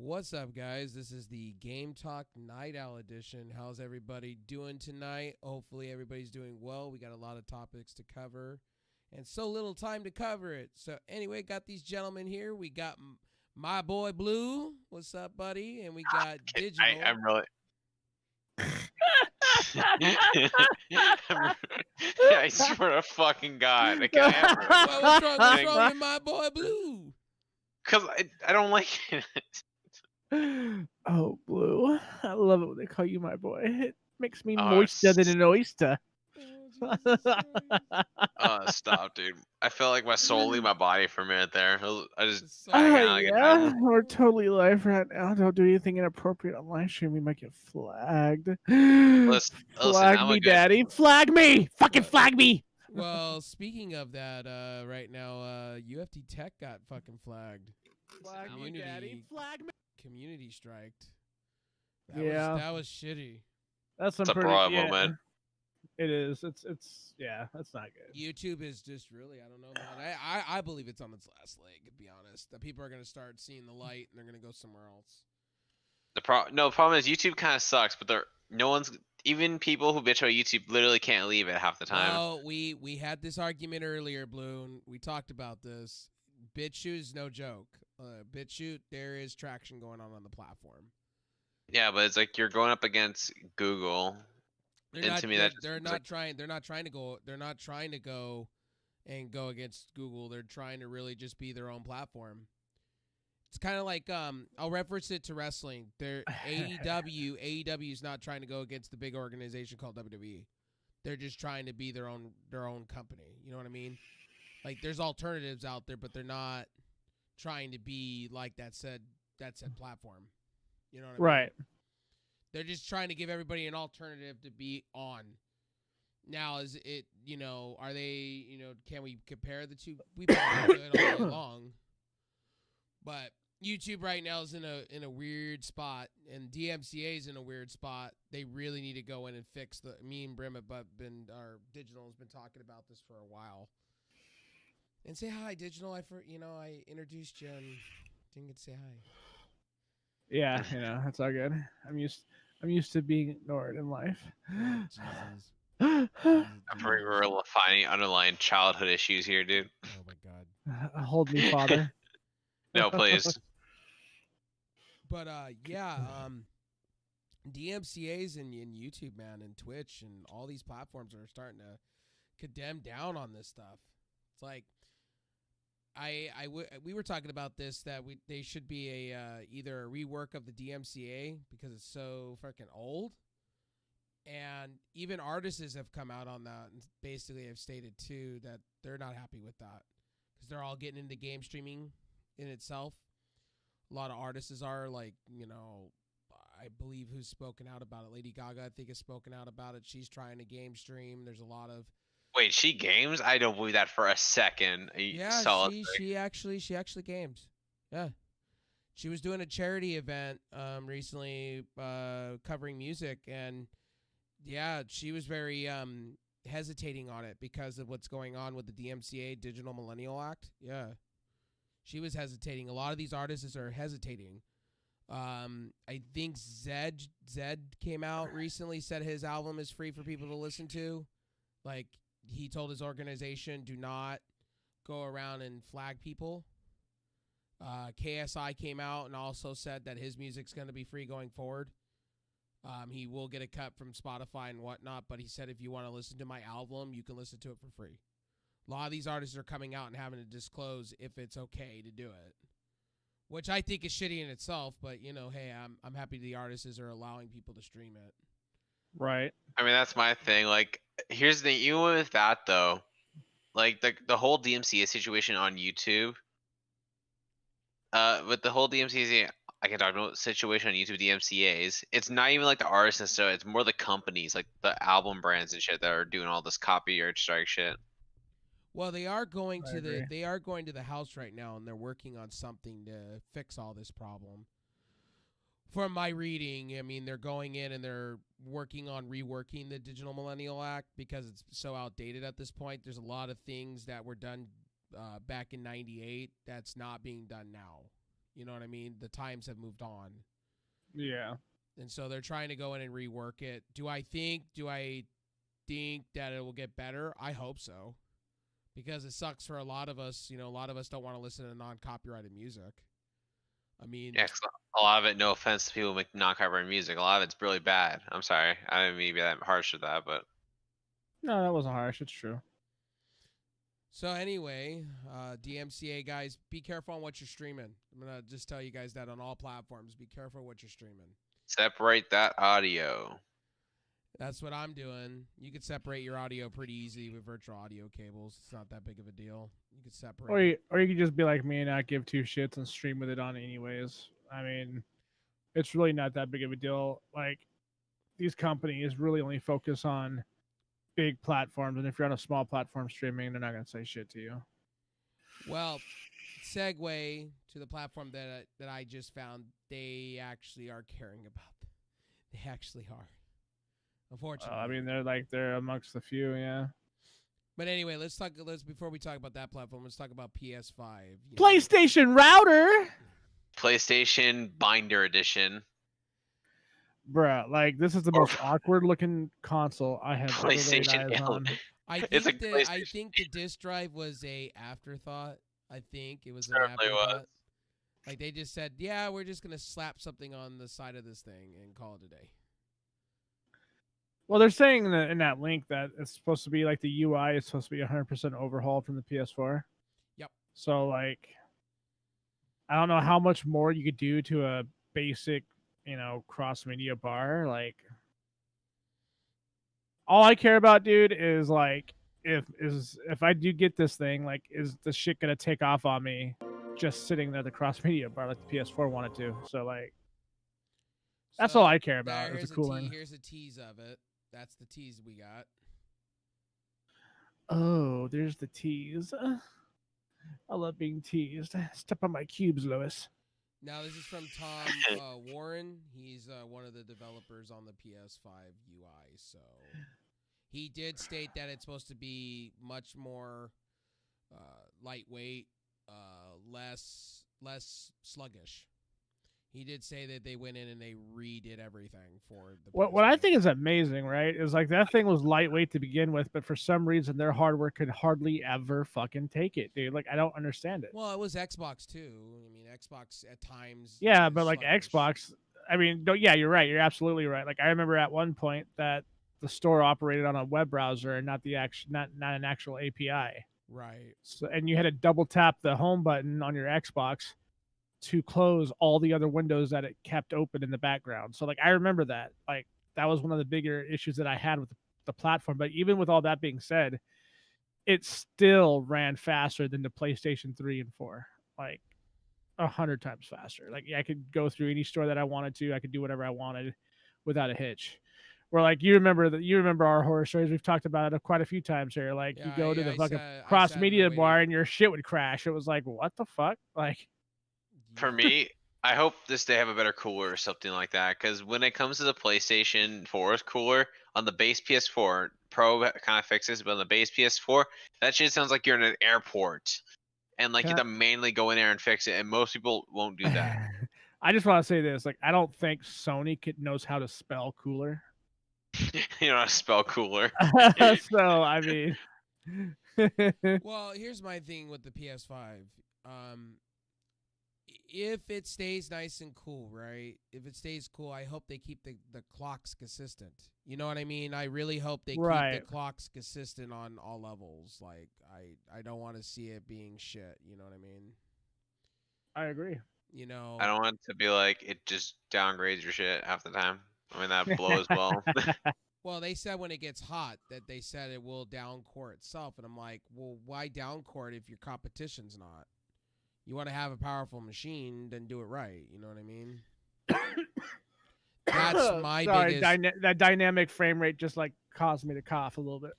What's up, guys? This is the Game Talk Night Owl Edition. How's everybody doing tonight? Hopefully, everybody's doing well. We got a lot of topics to cover and so little time to cover it. So, anyway, got these gentlemen here. We got my boy Blue. What's up, buddy? And we got Digital. I'm really. I swear to fucking God. What's wrong with my boy Blue? Because I don't like it. Oh, Blue. I love it when they call you my boy. It makes me Oh, moister than an oyster. Stop, dude. I felt like my soul leave my body for a minute there. I just. Yeah, we're totally live right now. Don't do anything inappropriate on live stream. We might get flagged. Flag me, daddy. Flag me! Fucking flag me! Well, speaking of that, right now, UFT Tech got fucking flagged. Flag me, daddy. Flag me! Community striked. That was shitty. That's some pretty moment. It is. It's yeah. That's not good. YouTube is just really, I don't know, man. I believe it's on its last leg. To be honest, that people are gonna start seeing the light and they're gonna go somewhere else. The problem is YouTube kind of sucks, but even people who bitch about YouTube literally can't leave it half the time. Oh, we had this argument earlier, Blue, and we talked about this. BitChute is no joke. BitChute, there is traction going on the platform. Yeah, but it's like you're going up against Google. They're not trying to go and go against Google. They're trying to really just be their own platform. It's kind of like I'll reference it to wrestling. They're AEW is not trying to go against the big organization called WWE. They're just trying to be their own company. You know what I mean? Like there's alternatives out there, but they're not trying to be like that said platform. You know what I mean? Right. They're just trying to give everybody an alternative to be on. Now, is it, are they, can we compare the two? We've been good all day long. But YouTube right now is in a weird spot, and DMCA is in a weird spot. They really need to go in and fix me and Brim our Digital has been talking about this for a while. And say hi, Digital. I introduced you and didn't get to say hi. Yeah, that's all good. I'm used to being ignored in life. Oh, Jesus. I'm pretty real finding underlying childhood issues here, dude. Oh my God. Hold me, father. No, please. But DMCA's and YouTube, man, and Twitch and all these platforms are starting to condemn down on this stuff. It's like we were talking about this that they should be either a rework of the DMCA because it's so freaking old, and even artists have come out on that and basically have stated too that they're not happy with that because they're all getting into game streaming in itself. A lot of artists are like, I believe who's spoken out about it. Lady Gaga, I think, has spoken out about it. She's trying to game stream. There's a lot of. Wait, she games? I don't believe that for a second. Yeah, she actually games. Yeah, she was doing a charity event recently covering music, and yeah, she was very hesitating on it because of what's going on with the DMCA Digital Millennial Act. Yeah, she was hesitating. A lot of these artists are hesitating. I think Zed came out recently, said his album is free for people to listen to. Like, he told his organization, do not go around and flag people. KSI came out and also said that his music's going to be free going forward. He will get a cut from Spotify and whatnot, but he said if you want to listen to my album, you can listen to it for free. A lot of these artists are coming out and having to disclose if it's okay to do it, which I think is shitty in itself, but, hey, I'm happy the artists are allowing people to stream it. Right. I mean, that's my thing. Like, here's the even with that though, like the whole DMCA situation on YouTube. With the whole DMCA, I can talk about situation on YouTube DMCA's. It's not even like the artists necessarily. It's more the companies, like the album brands and shit, that are doing all this copyright strike shit. Well, they are going to the House right now, and they're working on something to fix all this problem. From my reading, I mean, they're going in and they're working on reworking the Digital Millennial Act because it's so outdated at this point. There's a lot of things that were done back in '98 that's not being done now. You know what I mean? The times have moved on. Yeah. And so they're trying to go in and rework it. Do I think that it will get better? I hope so. Because it sucks for a lot of us. You know, a lot of us don't want to listen to non-copyrighted music. I mean, Yeah, 'cause a lot of it, no offense to people who make non-copyrighted music, a lot of it's really bad. I'm sorry. I didn't mean to be that harsh with that, but No, that wasn't harsh. It's true. so anyway, DMCA guys, be careful on what you're streaming. I'm going to just tell you guys that on all platforms. Be careful what you're streaming. separate that audio. That's what I'm doing. You could separate your audio pretty easy with virtual audio cables. It's not that big of a deal. You could separate. Or you could just be like me and not give two shits and stream with it on anyways. I mean, it's really not that big of a deal. Like, these companies really only focus on big platforms, and if you're on a small platform streaming, they're not going to say shit to you. Well, segue to the platform that I just found. They actually are caring about. They actually are. Unfortunately, I mean, they're amongst the few, yeah. But anyway, before we talk about that platform, let's talk about PS5. PlayStation router, PlayStation Binder Edition. bruh. Like, this is the most awkward looking console I have ever laid PlayStation eyes on. I It's think a I PlayStation. think the disc drive was a afterthought. I think it was an Certainly afterthought. was. Like they just said, yeah, we're just gonna slap something on the side of this thing and call it a day. Well, they're saying in that link that it's supposed to be like the UI is supposed to be 100% overhauled from the PS4. Yep. So like, I don't know how much more you could do to a basic, cross media bar. Like, all I care about, dude, is like if I do get this thing, like, is the shit gonna take off on me just sitting there at the cross media bar like the PS4 wanted to? So like, that's all I care about is the cooling. Here's a tease of it. That's the tease we got. Oh, there's the tease. I love being teased. Step on my cubes, Lewis. Now, this is from Tom Warren. He's one of the developers on the PS5 UI. So he did state that it's supposed to be much more lightweight, less sluggish. He did say that they went in and they redid everything for the What I think is amazing, right, is like that thing was lightweight to begin with, but for some reason their hardware could hardly ever fucking take it, dude. Like, I don't understand it. Well, it was Xbox too. I mean, Xbox at times. Yeah, is but like sluggish. Xbox, I mean, yeah, you're right. You're absolutely right. Like, I remember at one point that the store operated on a web browser and not an actual API. Right. So, and you had to double tap the home button on your Xbox to close all the other windows that it kept open in the background. So like, I remember that. Like, that was one of the bigger issues that I had with the platform. But even with all that being said, it still ran faster than the PlayStation 3 and 4. Like 100 times faster. Like, I could go through any store that I wanted to. I could do whatever I wanted without a hitch. Where like, you remember our horror stories. We've talked about it quite a few times here. Like, you go to the fucking cross media bar and your shit would crash. It was like, what the fuck? Like, For me, I hope they have a better cooler or something like that. Because when it comes to the PlayStation 4's cooler on the base PS4, Pro kind of fixes, but on the base PS4, that shit sounds like you're in an airport, and like you have to manually go in there and fix it. And most people won't do that. I just want to say this: like, I don't think Sony knows how to spell cooler. You know how to spell cooler. So I mean, well, here's my thing with the PS5. If it stays nice and cool, right? If it stays cool, I hope they keep the clocks consistent. You know what I mean? I really hope they keep the clocks consistent on all levels. Like, I don't want to see it being shit. You know what I mean? I agree. You know, I don't want it to be like it just downgrades your shit half the time. I mean, that blows well. Well, they said when it gets hot that they said it will downcore itself. And I'm like, well, why downcore it if your competition's not? You want to have a powerful machine, then do it right. You know what I mean? That's my biggest. That dynamic frame rate just like caused me to cough a little bit.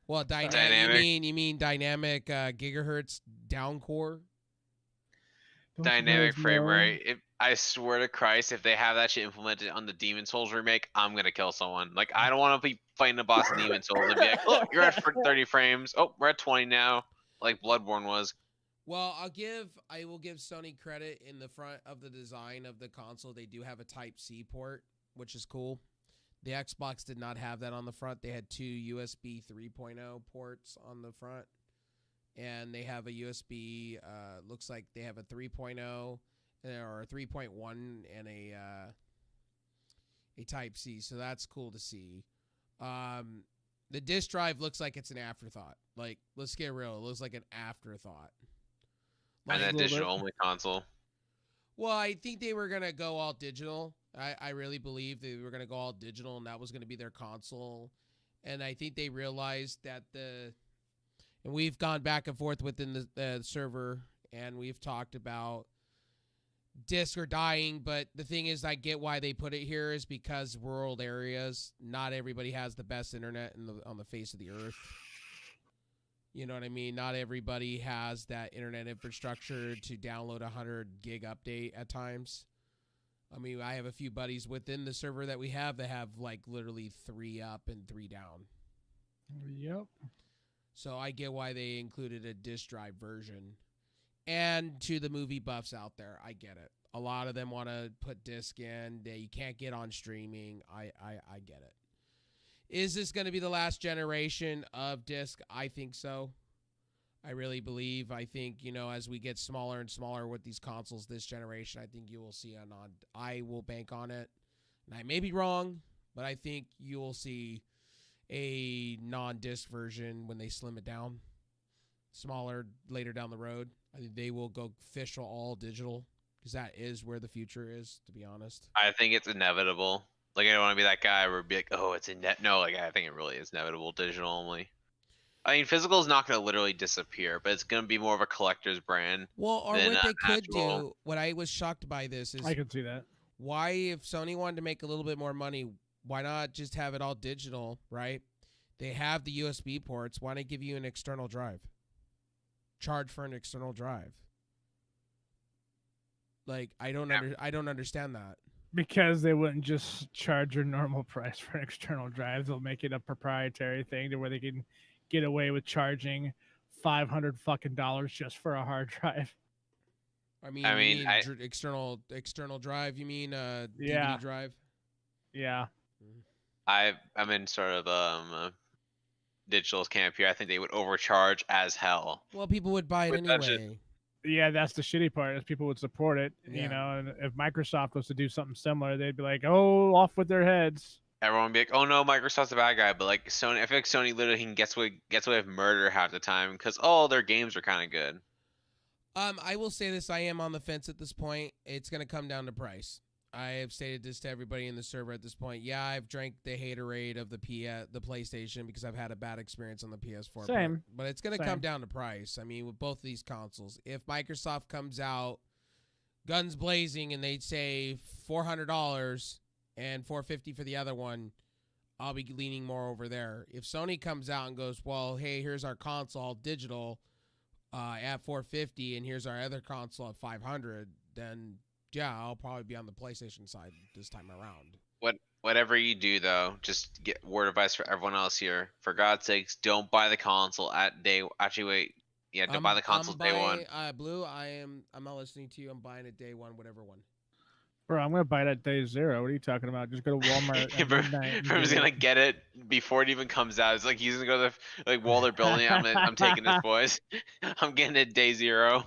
Well, dynamic. You mean dynamic gigahertz downcore? Dynamic frame rate. I swear to Christ, if they have that shit implemented on the Demon Souls remake, I'm gonna kill someone. Like, I don't want to be fighting a boss in Demon Souls and be like, "Look, you're at 30 frames. Oh, we're at 20 now," like Bloodborne was. Well, I will give Sony credit in the front of the design of the console. They do have a Type-C port, which is cool. The Xbox did not have that on the front. They had two USB 3.0 ports on the front. And they have a USB, looks like they have a 3.0 or a 3.1 and a Type-C. So that's cool to see. The disk drive looks like it's an afterthought. Like, let's get real. It looks like an afterthought. And that digital-only console. Well, I think they were going to go all digital. I really believe they were going to go all digital, and that was going to be their console. And I think they realized that and we've gone back and forth within the server, and we've talked about discs are dying, but the thing is, I get why they put it here is because rural areas, not everybody has the best internet on the face of the earth. You know what I mean? Not everybody has that internet infrastructure to download a 100 gig update at times. I mean, I have a few buddies within the server that we have that have like literally 3 up and 3 down. Yep. So I get why they included a disk drive version. And to the movie buffs out there, I get it. A lot of them want to put disc in that you can't get on streaming. I get it. Is this going to be the last generation of disc? I think so. I really believe. I think, as we get smaller and smaller with these consoles this generation, I think you will see I will bank on it. And I may be wrong, but I think you will see a non-disc version when they slim it down. Smaller later down the road. I think they will go official all digital because that is where the future is, to be honest. I think it's inevitable. Like, I don't want to be that guy where be like, oh, it's in net. No, like, I think it really is inevitable digital only. I mean, physical is not going to literally disappear, but it's going to be more of a collector's brand. Well, or what they could do, what I was shocked by this is, I can see that. Why, if Sony wanted to make a little bit more money, why not just have it all digital, right? They have the USB ports. Why not give you an external drive? Charge for an external drive. Like, I don't understand that. Because they wouldn't just charge your normal price for an external drive. They'll make it a proprietary thing to where they can get away with charging $500 fucking just for a hard drive. I mean external drive. You mean DVD drive? Yeah. I'm in sort of digital's camp here. I think they would overcharge as hell. Well, people would buy it anyway. Yeah, that's the shitty part is people would support it, and if Microsoft was to do something similar, they'd be like, oh, off with their heads. Everyone would be like, oh no, Microsoft's a bad guy, but like Sony, I feel like Sony literally gets away with murder half the time because their games are kind of good. I will say this, I am on the fence at this point. It's going to come down to price. I have stated this to everybody in the server at this point. Yeah, I've drank the haterade of the PlayStation because I've had a bad experience on the PS4. Same. But it's going to come down to price. I mean, with both of these consoles. If Microsoft comes out guns blazing and they say $400 and $450 for the other one, I'll be leaning more over there. If Sony comes out and goes, well, hey, here's our console digital at $450 and here's our other console at $500, then yeah, I'll probably be on the PlayStation side this time around. Whatever you do, though, just get word advice for everyone else here. For God's sakes, don't buy the console at day. Actually, wait. Yeah, don't buy the console day one. Blue, I'm not listening to you. I'm buying it day one, whatever one. Bro, I'm gonna buy it at day 0. What are you talking about? Just go to Walmart at midnight. Brim's gonna get it before it even comes out. It's like he's gonna go to while they're building it. I'm taking this, boys. I'm getting it day 0.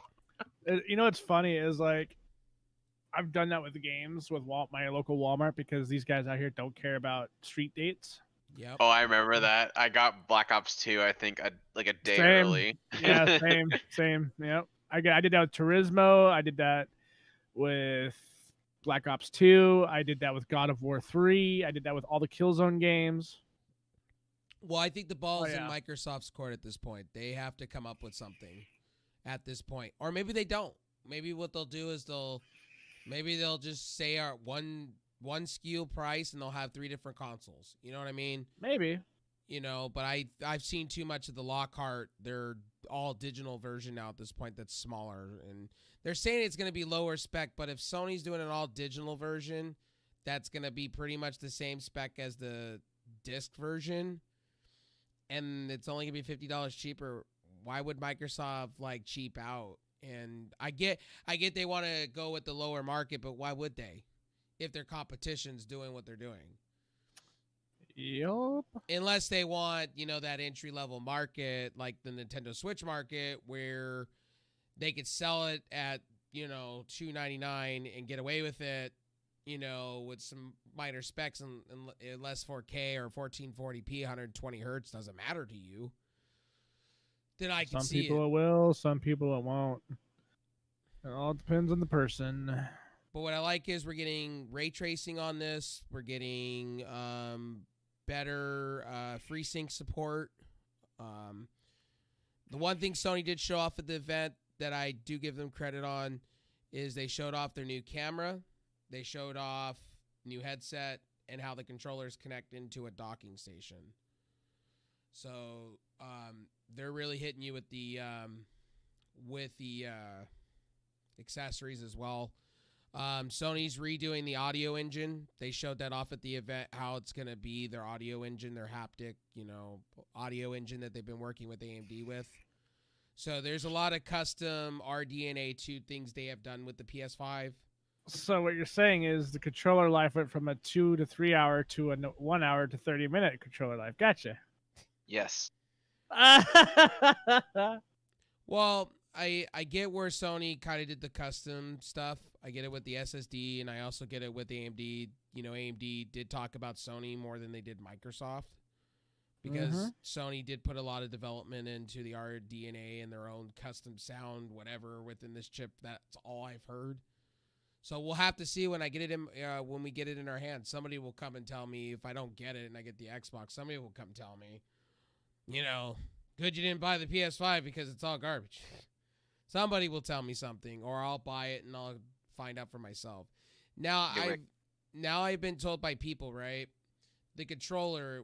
You know what's funny is like, I've done that with games with my local Walmart because these guys out here don't care about street dates. Yep. Oh, I remember that. I got Black Ops 2, I think, a day early. Yeah, same. Yep. I did that with Turismo. I did that with Black Ops 2. I did that with God of War 3. I did that with all the Killzone games. Well, I think the ball's in Microsoft's court at this point. They have to come up with something at this point. Or maybe they don't. Maybe what they'll do is they'll just say our one SKU price and they'll have 3 different consoles. You know what I mean? Maybe. But I've seen too much of the Lockhart. They're all digital version now at this point that's smaller. And they're saying it's going to be lower spec, but if Sony's doing an all digital version, that's going to be pretty much the same spec as the disc version. And it's only going to be $50 cheaper. Why would Microsoft cheap out And I get they want to go with the lower market, but why would they if their competition's doing what they're doing? Yup. Unless they want, that entry level market like the Nintendo Switch market where they could sell it at, $299 and get away with it, with some minor specs and less 4K or 1440p, 120 hertz doesn't matter to you. Then I can see Some people it will, some people it won't. It all depends on the person. But what I like is we're getting ray tracing on this. We're getting better FreeSync support. The one thing Sony did show off at the event that I do give them credit on is they showed off their new camera. They showed off new headset and how the controllers connect into a docking station. So they're really hitting you with the accessories as well. Sony's redoing the audio engine. They showed that off at the event, how it's going to be their audio engine, their haptic, audio engine that they've been working with AMD with. So there's a lot of custom RDNA 2 things they have done with the PS5. So what you're saying is the controller life went from a 2 to 3 hour to a 1 hour to 30-minute controller life. Gotcha. Yes. Well, I get where Sony kind of did the custom stuff. I get it with the SSD, and I also get it with AMD. AMD did talk about Sony more than they did Microsoft because Sony did put a lot of development into the RDNA and their own custom sound, whatever, within this chip. That's all I've heard. So we'll have to see when I get it in, when we get it in our hands. Somebody will come and tell me if I don't get it and I get the Xbox. Somebody will come tell me, good you didn't buy the PS5 because it's all garbage. Somebody will tell me something, or I'll buy it and I'll find out for myself. Now I've been told by people, right? The controller,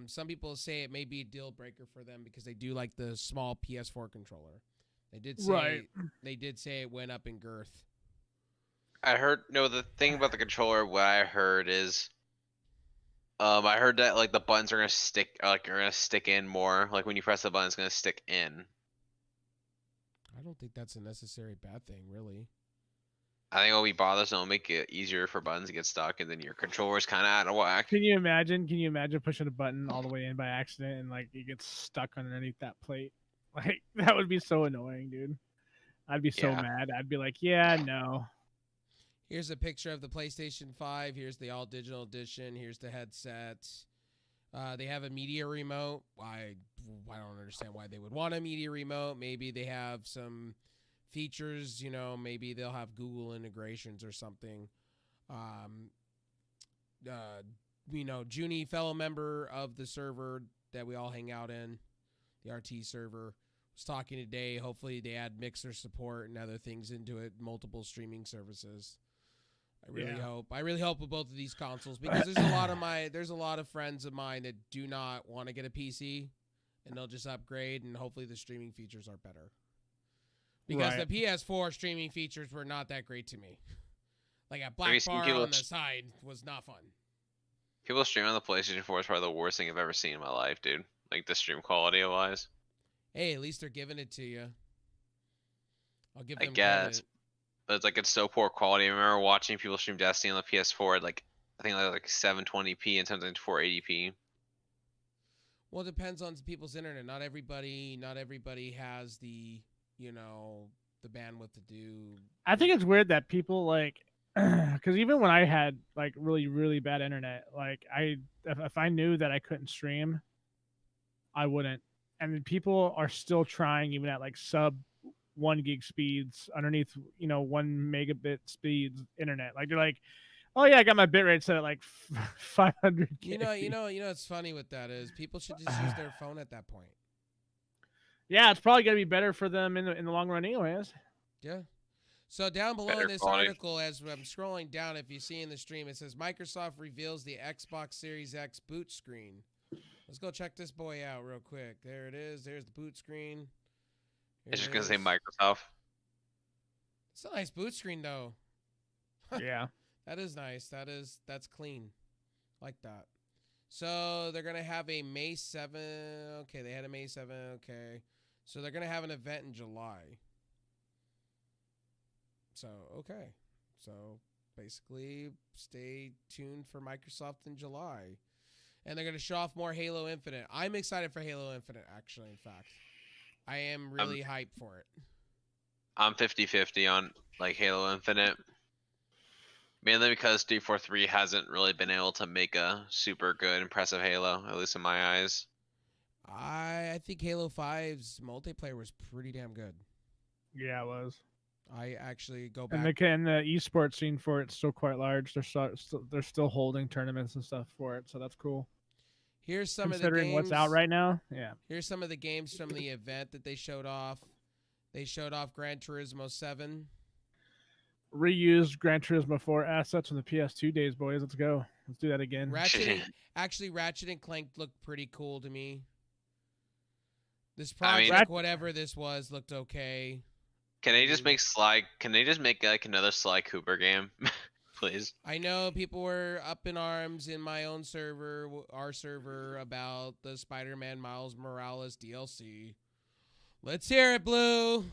some people say it may be a deal breaker for them because they do like the small PS4 controller. They did say it went up in girth. I heard the thing about the controller. What I heard is, I heard that like the buttons are gonna stick in more. Like when you press the button, it's gonna stick in. I don't think that's a necessary bad thing, really. I think it'll be bothersome. It'll make it easier for buttons to get stuck, and then your controller's kind of out of whack. Can you imagine pushing a button all the way in by accident and like it gets stuck underneath that plate? Like that would be so annoying, dude. I'd be so mad. I'd be like, yeah, no. Here's a picture of the PlayStation 5. Here's the all digital edition. Here's the headset. They have a media remote. I don't understand why they would want a media remote. Maybe they have some features, maybe they'll have Google integrations or something. Junie, fellow member of the server that we all hang out in, the RT server, was talking today. Hopefully they add Mixer support and other things into it, multiple streaming services. I really hope with both of these consoles, because there's a lot of friends of mine that do not want to get a PC and they'll just upgrade, and hopefully the streaming features are better. Because the PS4 streaming features were not that great to me. Like a black bar on the side was not fun. People streaming on the PlayStation 4 is probably the worst thing I've ever seen in my life, dude. Like the stream quality wise. Hey, at least they're giving it to you. I'll give them credit. But it's so poor quality. I remember watching people stream Destiny on the PS4 at I think 720p and something 480p. Well, it depends on people's internet. Not everybody has the the bandwidth to do. I think it's weird that people because even when I had really, really bad internet, if I knew that I couldn't stream, I wouldn't. And people are still trying even at sub 1 gig speeds underneath 1 megabit speeds internet. They're like, oh yeah, I got my bitrate set at 500. It's funny with that is people should just use their phone at that point. Yeah, it's probably gonna be better for them in the long run, anyways. Yeah. So down below Better this quality. article, as I'm scrolling down, if you see in the stream, it says Microsoft reveals the Xbox Series X boot screen. Let's go check this boy out real quick. There it is. There's the boot screen. It's just gonna say Microsoft. It's a nice boot screen though. Yeah. That is nice. That's clean. Like that. So they're gonna have a May 7. Okay, they had a May 7. Okay. So they're gonna have an event in July. So okay, so basically, stay tuned for Microsoft in July, and they're gonna show off more Halo Infinite. I'm excited for Halo Infinite. Actually, in fact, I am really hyped for it. I'm 50-50 on like Halo Infinite. Mainly because 343 hasn't really been able to make a super good, impressive Halo, at least in my eyes. I think Halo 5's multiplayer was pretty damn good. Yeah, it was. I actually go And back. the esports scene for it's still quite large. They're still holding tournaments and stuff for it, so that's cool. Here's some of the Considering games. what's out right now, yeah. Here's some of the games from the event that they showed off. They showed off Gran Turismo 7. Reused Gran Turismo 4 assets from the PS2 days, boys. Let's go. Let's do that again. Ratchet and Clank looked pretty cool to me. This project, whatever this was, looked okay. Can they just make Sly? Can they just make like another Sly Cooper game, please? I know people were up in arms in my own server, our server, about the Spider-Man Miles Morales DLC. Let's hear it, Blue.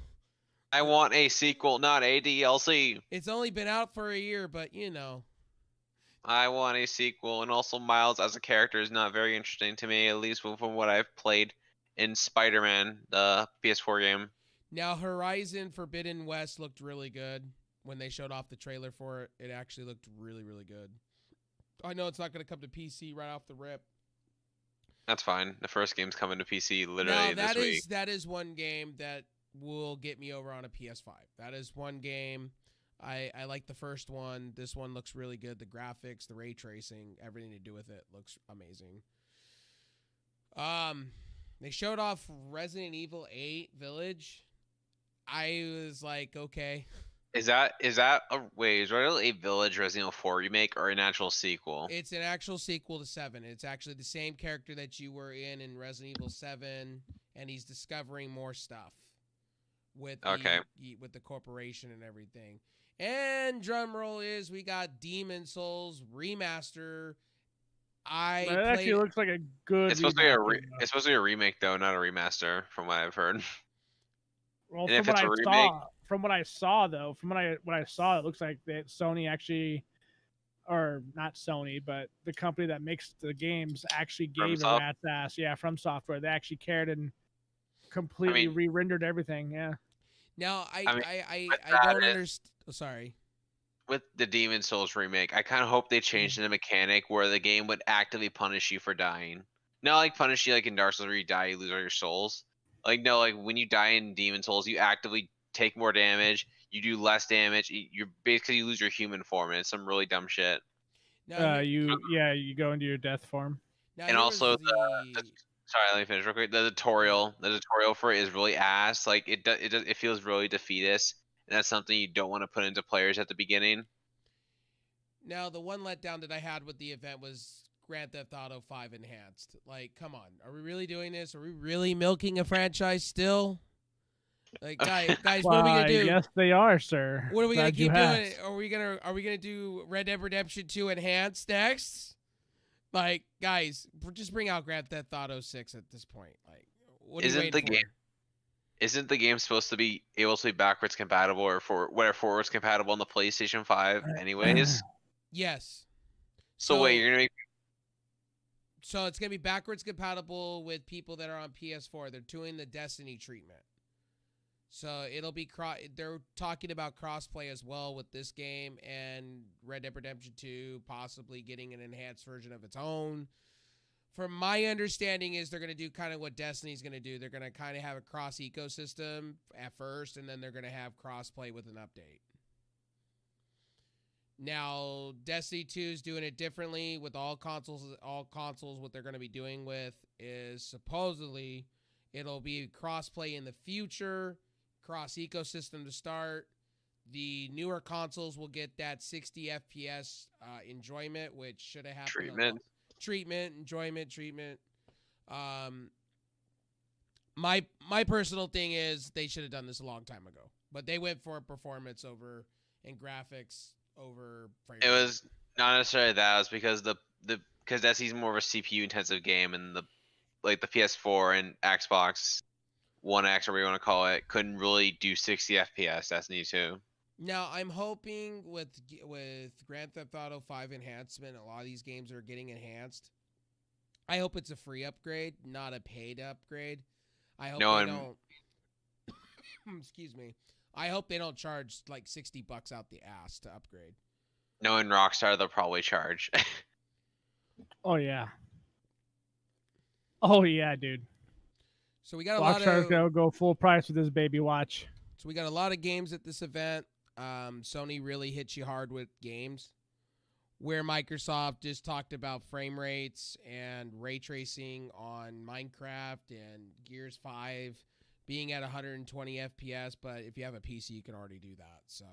I want a sequel, not a DLC. It's only been out for a year, but you know. I want a sequel, and also Miles as a character is not very interesting to me, at least from what I've played in Spider-Man, the PS4 game. Now, Horizon Forbidden West looked really good when they showed off the trailer for it. It actually looked really, really good. I know it's not going to come to PC right off the rip. That's fine. The first game's coming to PC literally this week. That is one game that will get me over on a PS5. That is one game. I like the first one. This one looks really good. The graphics, the ray tracing, everything to do with it looks amazing. They showed off Resident Evil 8 Village. I was like, okay. Is that is Resident Evil 8 Village Resident Evil 4 remake or an actual sequel? It's an actual sequel to 7. It's actually the same character that you were in Resident Evil 7, and he's discovering more stuff with the corporation and everything. And drum roll is we got Demon Souls remaster. It actually looks like a good. It's supposed to be a remake though, not a remaster, from what I've heard. Well, from what I saw, it looks like that Sony actually, or not Sony, but the company that makes the games actually gave a rat's ass. Yeah, From Software. They actually cared and completely re-rendered everything. Yeah. Now I don't understand. Oh, sorry. With the Demon Souls remake, I kind of hope they changed the mechanic where the game would actively punish you for dying. Not like punish you like in Dark Souls where you die, you lose all your souls. Like no, like when you die in Demon Souls, you actively take more damage, you do less damage, you lose your human form, and it's some really dumb shit. You go into your death form. Now, and also sorry, let me finish real quick. The tutorial for it is really ass. Like it feels really defeatist. And that's something you don't want to put into players at the beginning. Now, the one letdown that I had with the event was Grand Theft Auto 5 Enhanced. Like, come on. Are we really doing this? Are we really milking a franchise still? Like, guys, what are we going to do? Yes, they are, sir. What are we going to keep doing? Are we going to do Red Dead Redemption 2 Enhanced next? Like, guys, just bring out Grand Theft Auto 6 at this point. Like, what are you waiting for? Isn't the game supposed to be able to be backwards compatible or forwards compatible on the PlayStation 5 anyways? Yes. So wait, you're gonna make... So it's gonna be backwards compatible with people that are on PS4. They're doing the Destiny treatment. So it'll be they're talking about crossplay as well with this game and Red Dead Redemption 2 possibly getting an enhanced version of its own. From my understanding is they're going to do kind of what Destiny's going to do. They're going to kind of have a cross ecosystem at first, and then they're going to have cross-play with an update. Now, Destiny 2 is doing it differently with all consoles. All consoles, what they're going to be doing with is supposedly it'll be cross-play in the future, cross-ecosystem to start. The newer consoles will get that 60 FPS enjoyment, which should have happened. Treatment. My personal thing is they should have done this a long time ago, but they went for performance over and graphics over frame rate. It was not necessarily that. It was because because that's more of a CPU intensive game, and the PS4 and Xbox One X or whatever you want to call it couldn't really do 60 FPS. That's new too. Now I'm hoping with Grand Theft Auto 5 enhancement, a lot of these games are getting enhanced. I hope it's a free upgrade, not a paid upgrade. I hope No, they I'm don't. Excuse me. I hope they don't charge like $60 out the ass to upgrade. knowing Rockstar, they'll probably charge. Oh yeah. Oh yeah, dude. So we got a Rockstar's lot of gonna go full price with this baby watch. So we got a lot of games at this event. Sony really hits you hard with games, where Microsoft just talked about frame rates and ray tracing on Minecraft and Gears 5 being at 120 FPS. But if you have a PC, you can already do that. So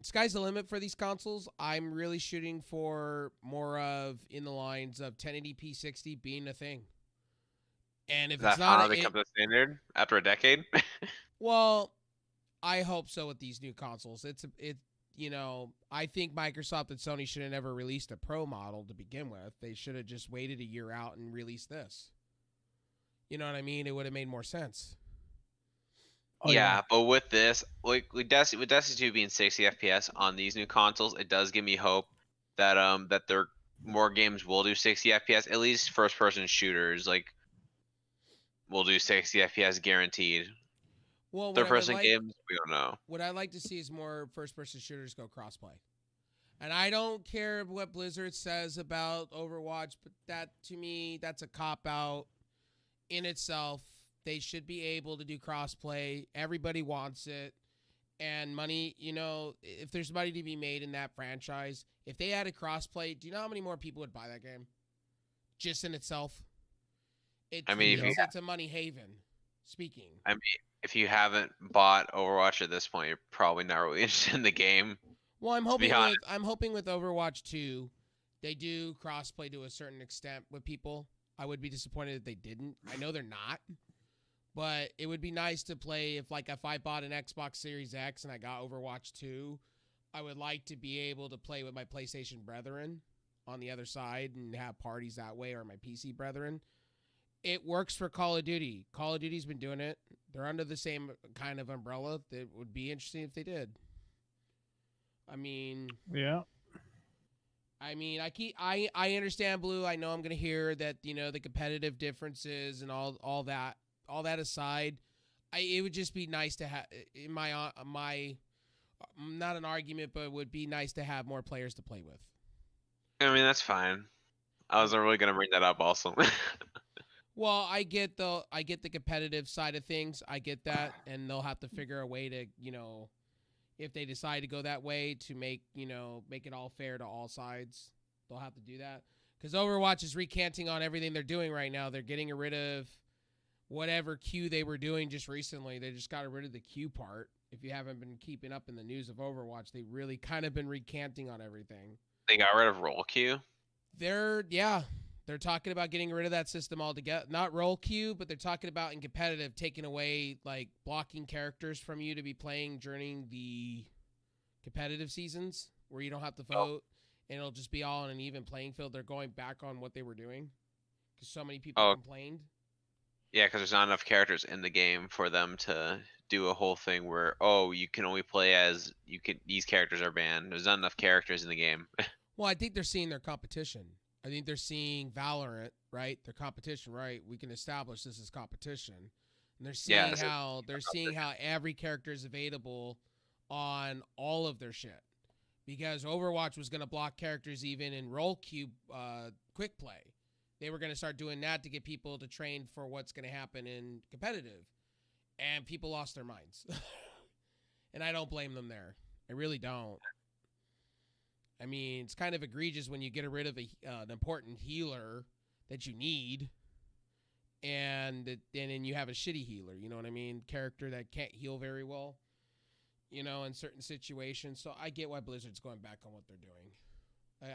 sky's the limit for these consoles. I'm really shooting for more of in the lines of 1080p 60 being a thing. And if Is that it's not, finally become the standard after a decade? well, I hope so with these new consoles. I think Microsoft and Sony should have never released a Pro model to begin with. They should have just waited a year out and released this. You know what I mean? It would have made more sense. Oh, yeah, but with this, like with Destiny 2 being 60 FPS on these new consoles, it does give me hope that that there more games will do 60 FPS. At least first person shooters like will do 60 FPS guaranteed. Well, Third person games, we don't know. What I'd like to see is more first person shooters go crossplay. And I don't care what Blizzard says about Overwatch, but that to me, that's a cop out in itself. They should be able to do crossplay. Everybody wants it. And money, if there's money to be made in that franchise, if they had a crossplay, do you know how many more people would buy that game? Just in itself? It's a money haven, speaking. I mean, if you haven't bought Overwatch at this point, you're probably not really interested in the game. Well, I'm hoping with Overwatch 2, they do crossplay to a certain extent with people. I would be disappointed if they didn't. I know they're not. But it would be nice to play if I bought an Xbox Series X and I got Overwatch 2, I would like to be able to play with my PlayStation brethren on the other side and have parties that way, or my PC brethren. It works for Call of Duty. Call of Duty's been doing it. They're under the same kind of umbrella. That would be interesting if they did. Yeah. I understand, Blue. I know I'm going to hear that, the competitive differences and all that. All that aside, it would just be nice to have in my not an argument, but it would be nice to have more players to play with. I mean, that's fine. I wasn't really gonna bring that up, also. Well, I get the competitive side of things. I get that, and they'll have to figure a way to, if they decide to go that way to make it all fair to all sides, they'll have to do that. Because Overwatch is recanting on everything they're doing right now. They're getting rid of whatever queue they were doing just recently. They just got rid of the queue part. If you haven't been keeping up in the news of Overwatch, they really kind of been recanting on everything. They got rid of roll queue? They're talking about getting rid of that system altogether. Not roll queue, but they're talking about in competitive taking away blocking characters from you to be playing during the competitive seasons where you don't have to vote and it'll just be all on an even playing field. They're going back on what they were doing because so many people complained. Yeah, because there's not enough characters in the game for them to do a whole thing where, you can only play as these characters are banned. There's not enough characters in the game. Well, I think they're seeing their competition. I think they're seeing Valorant, right? Their competition, right? We can establish this as competition. And they're seeing how every character is available on all of their shit. Because Overwatch was going to block characters even in roll queue quick play. They were going to start doing that to get people to train for what's going to happen in competitive. And people lost their minds. And I don't blame them there. I really don't. I mean, it's kind of egregious when you get rid of an important healer that you need. And then you have a shitty healer, you know what I mean? Character that can't heal very well, in certain situations. So I get why Blizzard's going back on what they're doing.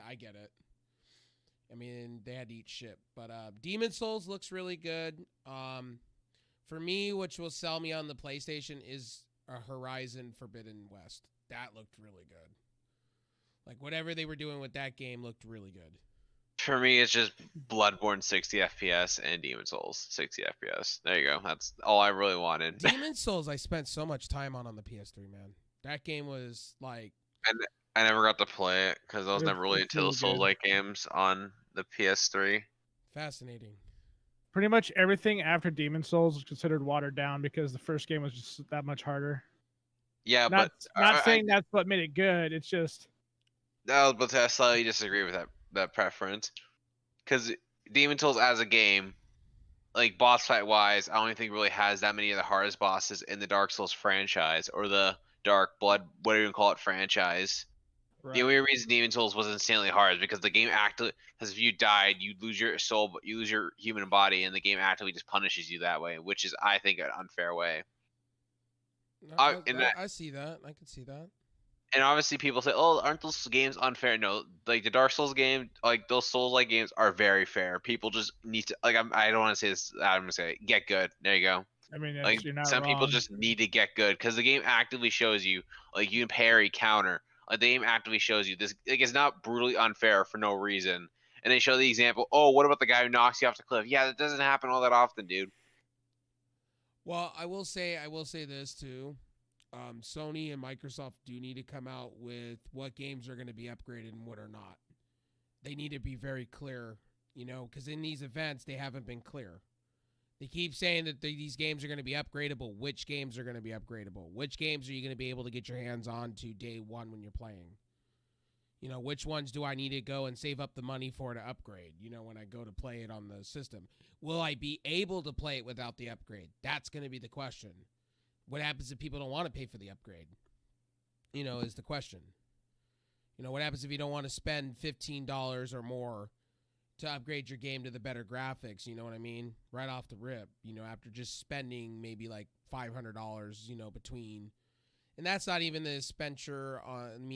I get it. I mean, they had to eat shit. But Demon Souls looks really good. For me, which will sell me on the PlayStation, is a Horizon Forbidden West. That looked really good. Whatever they were doing with that game looked really good. For me, it's just Bloodborne 60 FPS and Demon Souls 60 FPS. There you go. That's all I really wanted. Demon Souls, I spent so much time on the PS3, man. That game was like. And I never got to play it because I was never really It's into the really good. Souls-like games on the PS3. Fascinating. Pretty much everything after Demon Souls is considered watered down because the first game was just that much harder. Yeah, Not but saying that's what made it good. It's just but I slightly disagree with that preference because Demon Souls as a game, like boss fight wise, I don't think really has that many of the hardest bosses in the Dark Souls franchise or the Dark Blood, whatever you call it, franchise. right. The only reason Demon Souls was insanely hard is because the game actively, because if you died, you lose your soul, but you lose your human body, and the game actively just punishes you that way, which is, I think, an unfair way. No, And I see that. I can see that. and obviously people say, "Oh, aren't those games unfair?" No, like the Dark Souls game, like those Souls-like games are very fair. People just need to, like, I don't want to say this. I'm gonna say, get good. There you go. I mean, Like you're not some people wrong. just need to get good because the game actively shows you, like, you can parry, counter. Like the game actively shows you this. Like, it's not brutally unfair for no reason. And they show the example. Oh, what about the guy who knocks you off the cliff? Yeah, that doesn't happen all that often, dude. Well, I will say this too. Sony and Microsoft do need to come out with what games are going to be upgraded and what are not. They need to be very clear, because in these events they haven't been clear. They keep saying that these games are going to be upgradable. Which games are going to be upgradable? Which games are you going to be able to get your hands on to day one when you're playing? Which ones do I need to go and save up the money for to upgrade, when I go to play it on the system? Will I be able to play it without the upgrade? That's going to be the question. What happens if people don't want to pay for the upgrade? Is the question. What happens if you don't want to spend $15 or more to upgrade your game to the better graphics, you know what I mean? Right off the rip, after just spending maybe like $500, between. And that's not even the expenditure on,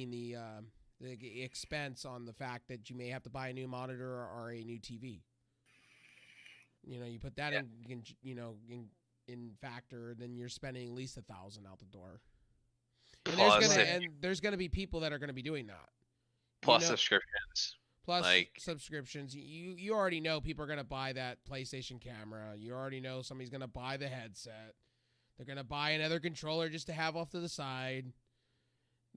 the expense on the fact that you may have to buy a new monitor or a new TV. You put that in factor, then you're spending at least $1,000 out the door. And there's gonna be people that are gonna be doing that. Plus subscriptions. Subscriptions. You already know people are gonna buy that PlayStation camera. You already know somebody's gonna buy the headset. They're gonna buy another controller just to have off to the side.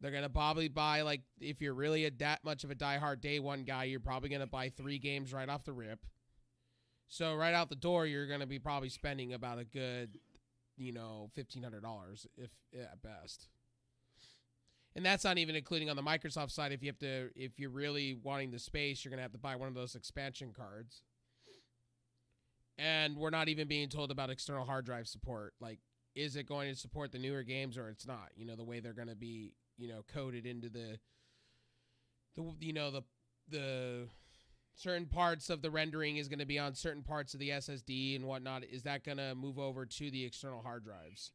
They're gonna probably buy, like, if you're really that much of a diehard day one guy, you're probably gonna buy 3 games right off the rip. So right out the door, you're going to be probably spending about a good, $1,500 if at best. And that's not even including on the Microsoft side. If you're really wanting the space, you're going to have to buy one of those expansion cards. And we're not even being told about external hard drive support. Like, is it going to support the newer games or it's not? The way they're going to be, coded into the certain parts of the rendering is going to be on certain parts of the SSD and whatnot. Is that going to move over to the external hard drives?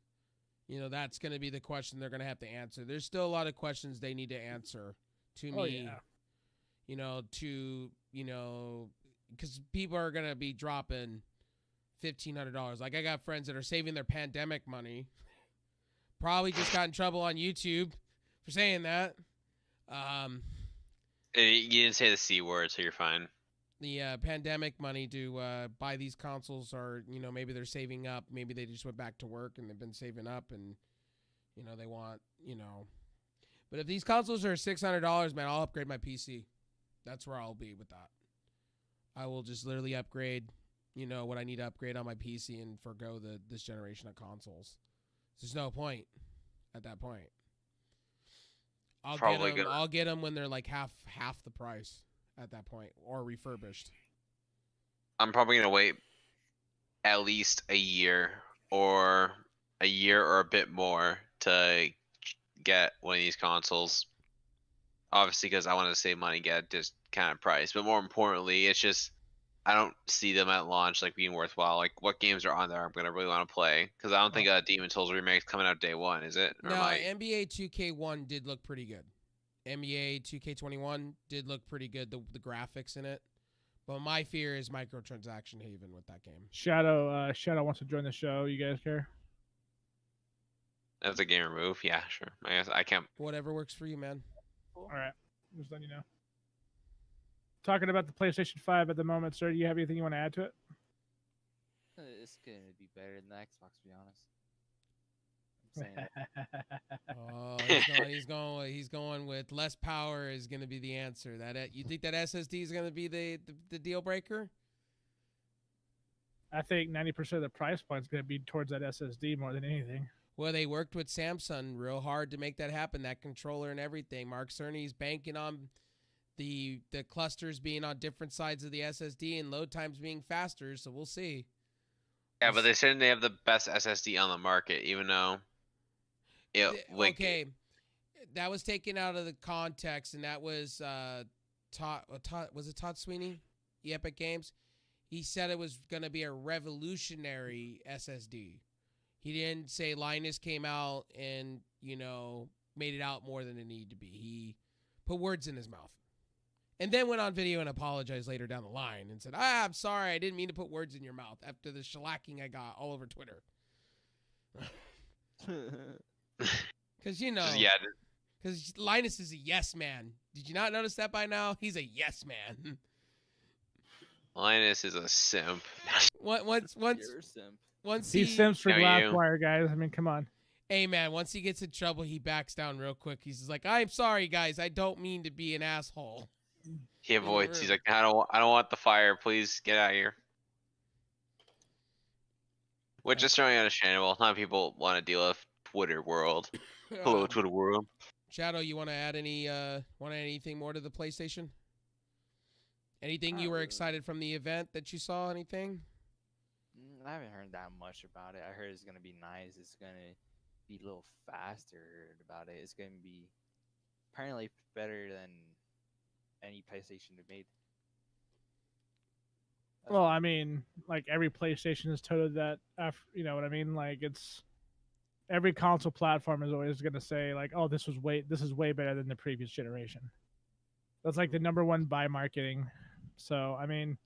That's going to be the question they're going to have to answer. There's still a lot of questions they need to answer to me. Yeah. Because people are going to be dropping $1,500. Like, I got friends that are saving their pandemic money. Probably just got in trouble on YouTube for saying that. You didn't say the C word, so you're fine. The pandemic money to buy these consoles, or maybe they're saving up, maybe they just went back to work and they've been saving up, and they want But if these consoles are $600, man, I'll upgrade my PC. That's where I'll be with that. I will just literally upgrade, what I need to upgrade on my PC and forgo this generation of consoles. There's no point at that point. I'll get them when they're like half the price at that point, or refurbished. I'm probably gonna wait at least a year or a bit more to get one of these consoles. Obviously, because I want to save money, get this kind of price. But more importantly, it's just I don't see them at launch like being worthwhile. Like, what games are on there I'm gonna really want to play? Because I don't think Demon Souls remake coming out day one, is it? Or no, NBA 2K1 did look pretty good. NBA 2K21 did look pretty good, the graphics in it. But my fear is microtransaction haven with that game. Shadow wants to join the show. You guys care? That's a game remove. Yeah, sure. I guess I can't. Whatever works for you, man. All right. Just letting you know. talking about the PlayStation 5 at the moment, sir. Do you have anything you want to add to it? It's gonna be better than the Xbox, to be honest. I'm saying that. Oh, he's going with less power is going to be the answer. You think that SSD is going to be the deal breaker? I think 90% of the price point is going to be towards that SSD more than anything. Well, they worked with Samsung real hard to make that happen, that controller and everything. Mark Cerny's banking on the clusters being on different sides of the SSD and load times being faster, so we'll see. Yeah, but they said they have the best SSD on the market, even though okay, that was taken out of the context, and that was was it Todd Sweeney, Epic Games? He said it was going to be a revolutionary SSD. He didn't say Linus came out and, made it out more than it needed to be. He put words in his mouth. And then went on video and apologized later down the line and said, I'm sorry, I didn't mean to put words in your mouth after the shellacking I got all over Twitter. Because, because Linus is a yes man. Did you not notice that by now? He's a yes man. Linus is a simp. You're a simp. He simps for Blackwire, guys. I mean, come on. Hey, man, once he gets in trouble, he backs down real quick. He's just like, I'm sorry, guys. I don't mean to be an asshole. He avoids. He's like, I don't want the fire. Please get out of here. Which is certainly understandable. Not people want to deal with Twitter world. Hello, Twitter world. Shadow, you want to add anything more to the PlayStation? Anything you were excited from the event that you saw? Anything? I haven't heard that much about it. I heard it's gonna be nice. It's gonna be a little faster about it. It's gonna be apparently better than any PlayStation made. Well, I mean, like every PlayStation has toted that. You know what I mean? Like it's every console platform is always gonna say like, "Oh, this is way better than the previous generation." That's like the #1 buy marketing. So I mean,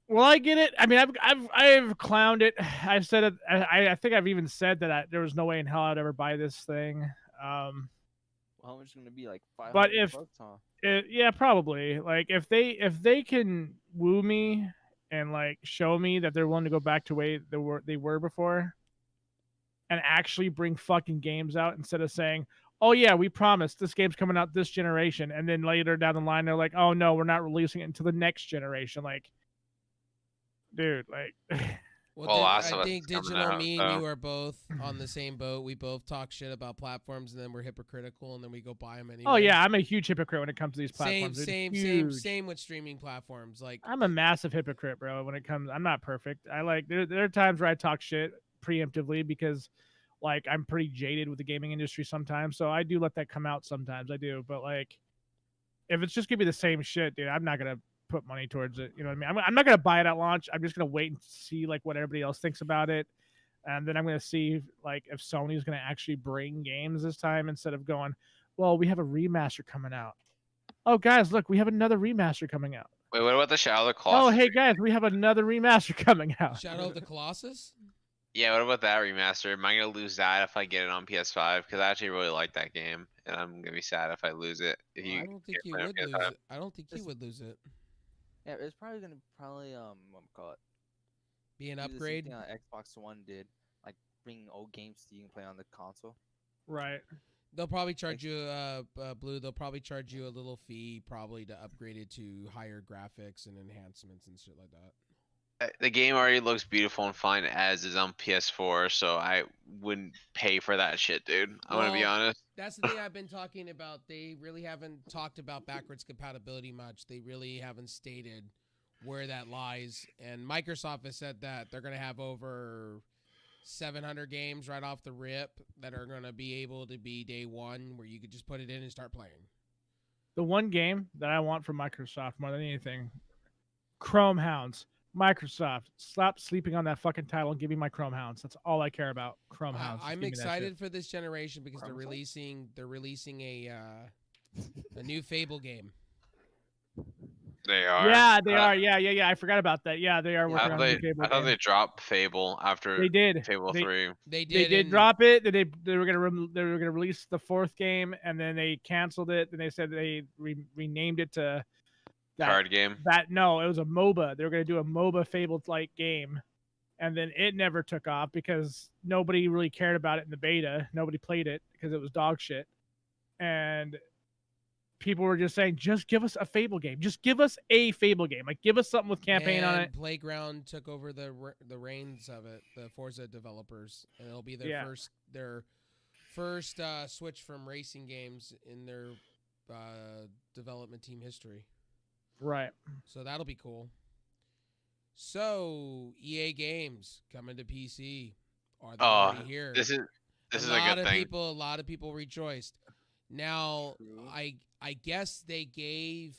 well, I get it. I mean, I've clowned it. I've said it. I think I've even said that there was no way in hell I'd ever buy this thing. Well, how much is it gonna be? Like $500? But if bucks, huh? yeah, probably. Like if they can woo me and like show me that they're willing to go back to the way they were before, and actually bring fucking games out instead of saying, "Oh yeah, we promised this game's coming out this generation," and then later down the line they're like, "Oh no, we're not releasing it until the next generation." Like, dude, like. Well, I think Digital, me and you are both on the same boat. We both talk shit about platforms, and then we're hypocritical, and then we go buy them anyway. Oh yeah, I'm a huge hypocrite when it comes to these platforms. Same with streaming platforms. Like I'm a massive hypocrite, bro. When it comes, I'm not perfect. There are times where I talk shit preemptively because, like, I'm pretty jaded with the gaming industry sometimes. So I do let that come out sometimes. I do, but like, if it's just gonna be the same shit, dude, I'm not gonna put money towards it. You know what I mean? I'm not gonna buy it at launch. I'm just gonna wait and see like what everybody else thinks about it, and then I'm gonna see like if Sony's gonna actually bring games this time instead of going, well, we have a remaster coming out. Oh guys, look, we have another remaster coming out. Wait, what about the Shadow of the Colossus? Oh hey guys, we have another remaster coming out. Shadow of the Colossus? Yeah, what about that remaster? Am I gonna lose that if I get it on PS5? Because I actually really like that game, and I'm gonna be sad if I lose it. I don't think you would lose it. I don't think you would lose it. Yeah, it's probably gonna what we call it? Be an upgrade. Xbox One did, like bringing old games so you can play on the console. Right. They'll probably charge you, Blue. They'll probably charge you a little fee, probably to upgrade it to higher graphics and enhancements and shit like that. The game already looks beautiful and fine as is on PS4, so I wouldn't pay for that shit, dude. I'm gonna be honest. That's the thing I've been talking about. They really haven't talked about backwards compatibility much. They really haven't stated where that lies. And Microsoft has said that they're gonna have over 700 games right off the rip that are gonna be able to be day one, where you could just put it in and start playing. The one game that I want from Microsoft more than anything, Chrome Hounds. Microsoft, stop sleeping on that fucking title and give me my Chrome Hounds. That's all I care about. Chrome Hounds. I'm excited for this generation because they're releasing a new Fable game. They are. Yeah, they are. Yeah. I forgot about that. Yeah, they are working on the Fable. I thought they dropped Fable after they did. Fable 3. They did drop it. They were gonna release the 4th game, and then they canceled it. Then they said they renamed it to Card game. No, it was a MOBA. They were going to do a MOBA Fabled-like game, and then it never took off because nobody really cared about it in the beta. Nobody played it because it was dog shit, and people were just saying, just give us a Fable game. Just give us a Fable game. Like, give us something with campaign on it. Playground took over the reins of it, the Forza developers, and it'll be their first switch from racing games in their development team history. Right. So that'll be cool. So EA Games coming to PC. Are they already here? This is a good thing. A lot of people rejoiced. Now, True. I guess they gave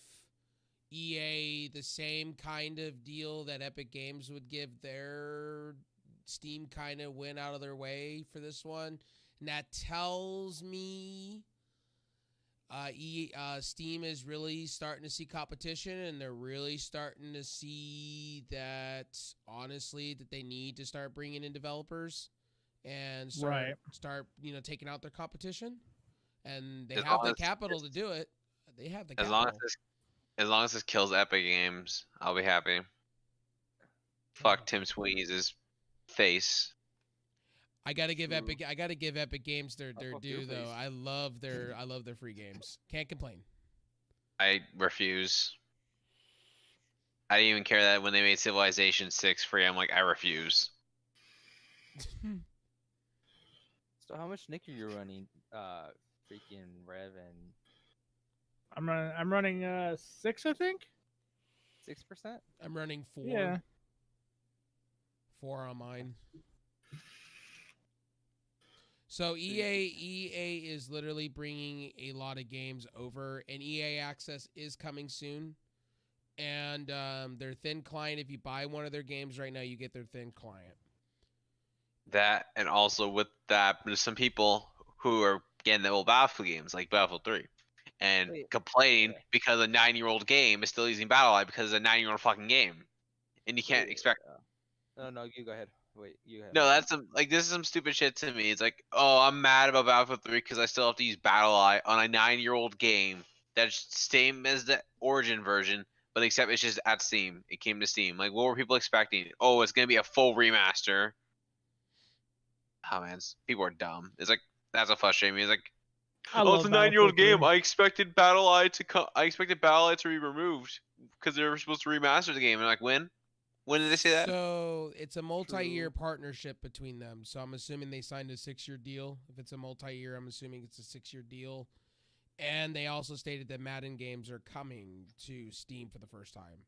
EA the same kind of deal that Epic Games would give their Steam, kind of went out of their way for this one. And that tells me Steam is really starting to see competition, and they're really starting to see that, honestly, that they need to start bringing in developers and start taking out their competition. And they have the capital to do it. They have the capital. As long as this kills Epic Games, I'll be happy. Fuck Tim Sweeney's face. I gotta give Epic Games their due though. I love their free games. Can't complain. I refuse. I didn't even care that when they made Civilization 6 free. I'm like, I refuse. So how much Nick are you running? Freaking Rev and I'm running 6, I think. 6%. I'm running 4. Yeah. 4 on mine. So EA is literally bringing a lot of games over, and EA Access is coming soon. And their thin client, if you buy one of their games right now, you get their thin client. That, and also with that, there's some people who are getting the old Battlefield games like Battlefield 3 and complain because a 9-year-old game is still using BattleEye because it's a 9-year-old fucking game, and you can't expect. No, you go ahead. Wait, you go ahead. No, that's this is some stupid shit to me. It's like, oh, I'm mad about Battlefield 3 because I still have to use BattleEye on a 9-year-old game that's same as the Origin version, but except it's just at Steam. It came to Steam. Like, what were people expecting? Oh, it's gonna be a full remaster. Oh man, people are dumb. It's like, that's what frustrates me. It's like, oh, it's a 9-year-old game. I expected BattleEye to be removed because they were supposed to remaster the game. And like, when? When did they say that? So it's a multi-year partnership between them. So I'm assuming they signed a 6-year deal. If it's a multi-year, I'm assuming it's a 6-year deal. And they also stated that Madden games are coming to Steam for the first time.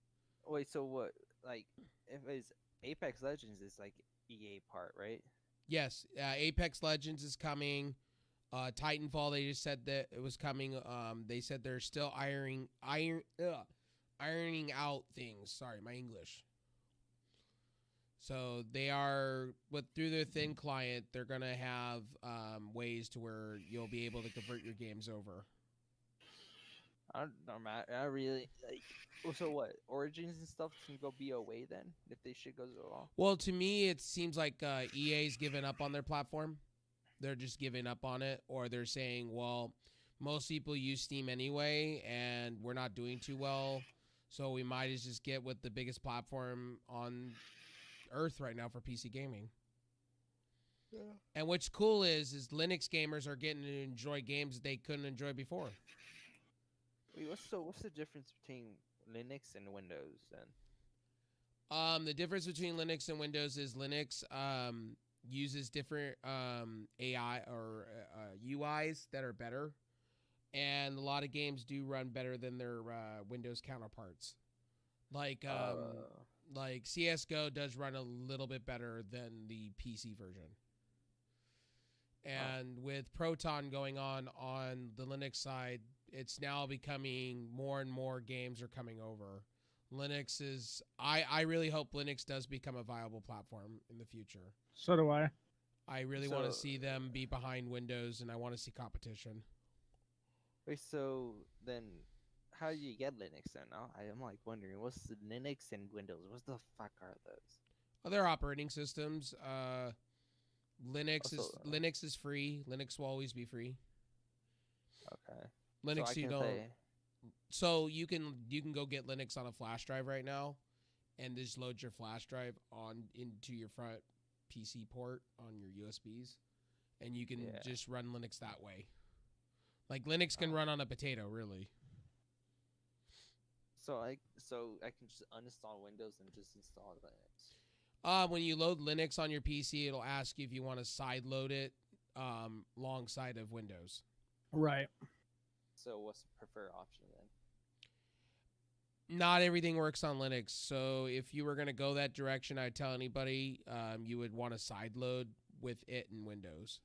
Wait, so what? Like, if it's Apex Legends, is like EA part, right? Yes, Apex Legends is coming. Titanfall, they just said that it was coming. They said they're still ironing out things. Sorry, my English. So they are, through their thin client, they're gonna have ways to where you'll be able to convert your games over. I really like. So what? Origins and stuff can go BOA then if they shit goes wrong. Well, to me, it seems like EA's given up on their platform. They're just giving up on it, or they're saying, well, most people use Steam anyway, and we're not doing too well, so we might as just get with the biggest platform on Earth right now for PC gaming. Yeah. And what's cool is Linux gamers are getting to enjoy games that they couldn't enjoy before. Wait, what's the difference between Linux and Windows then? The difference between Linux and Windows is Linux uses different AI or UIs that are better, and a lot of games do run better than their Windows counterparts. Like CS:GO does run a little bit better than the PC version. And with Proton going on the Linux side, it's now becoming more and more games are coming over. Linux is, I really hope Linux does become a viable platform in the future. So do I. I really want to see them be behind Windows, and I want to see competition. Wait, so then how do you get Linux then? I'm like wondering, what's the Linux and Windows? What the fuck are those? Other operating systems. Linux is free. Linux will always be free. Okay. Linux, so So you can go get Linux on a flash drive right now, and just load your flash drive on into your front PC port on your USBs, and you can just run Linux that way. Like Linux can run on a potato, really. So I can just uninstall Windows and just install Linux. When you load Linux on your PC, it'll ask you if you want to side load it alongside of Windows. Right. So what's the preferred option then? Not everything works on Linux, so if you were going to go that direction, I'd tell anybody you would want to side load with it in Windows.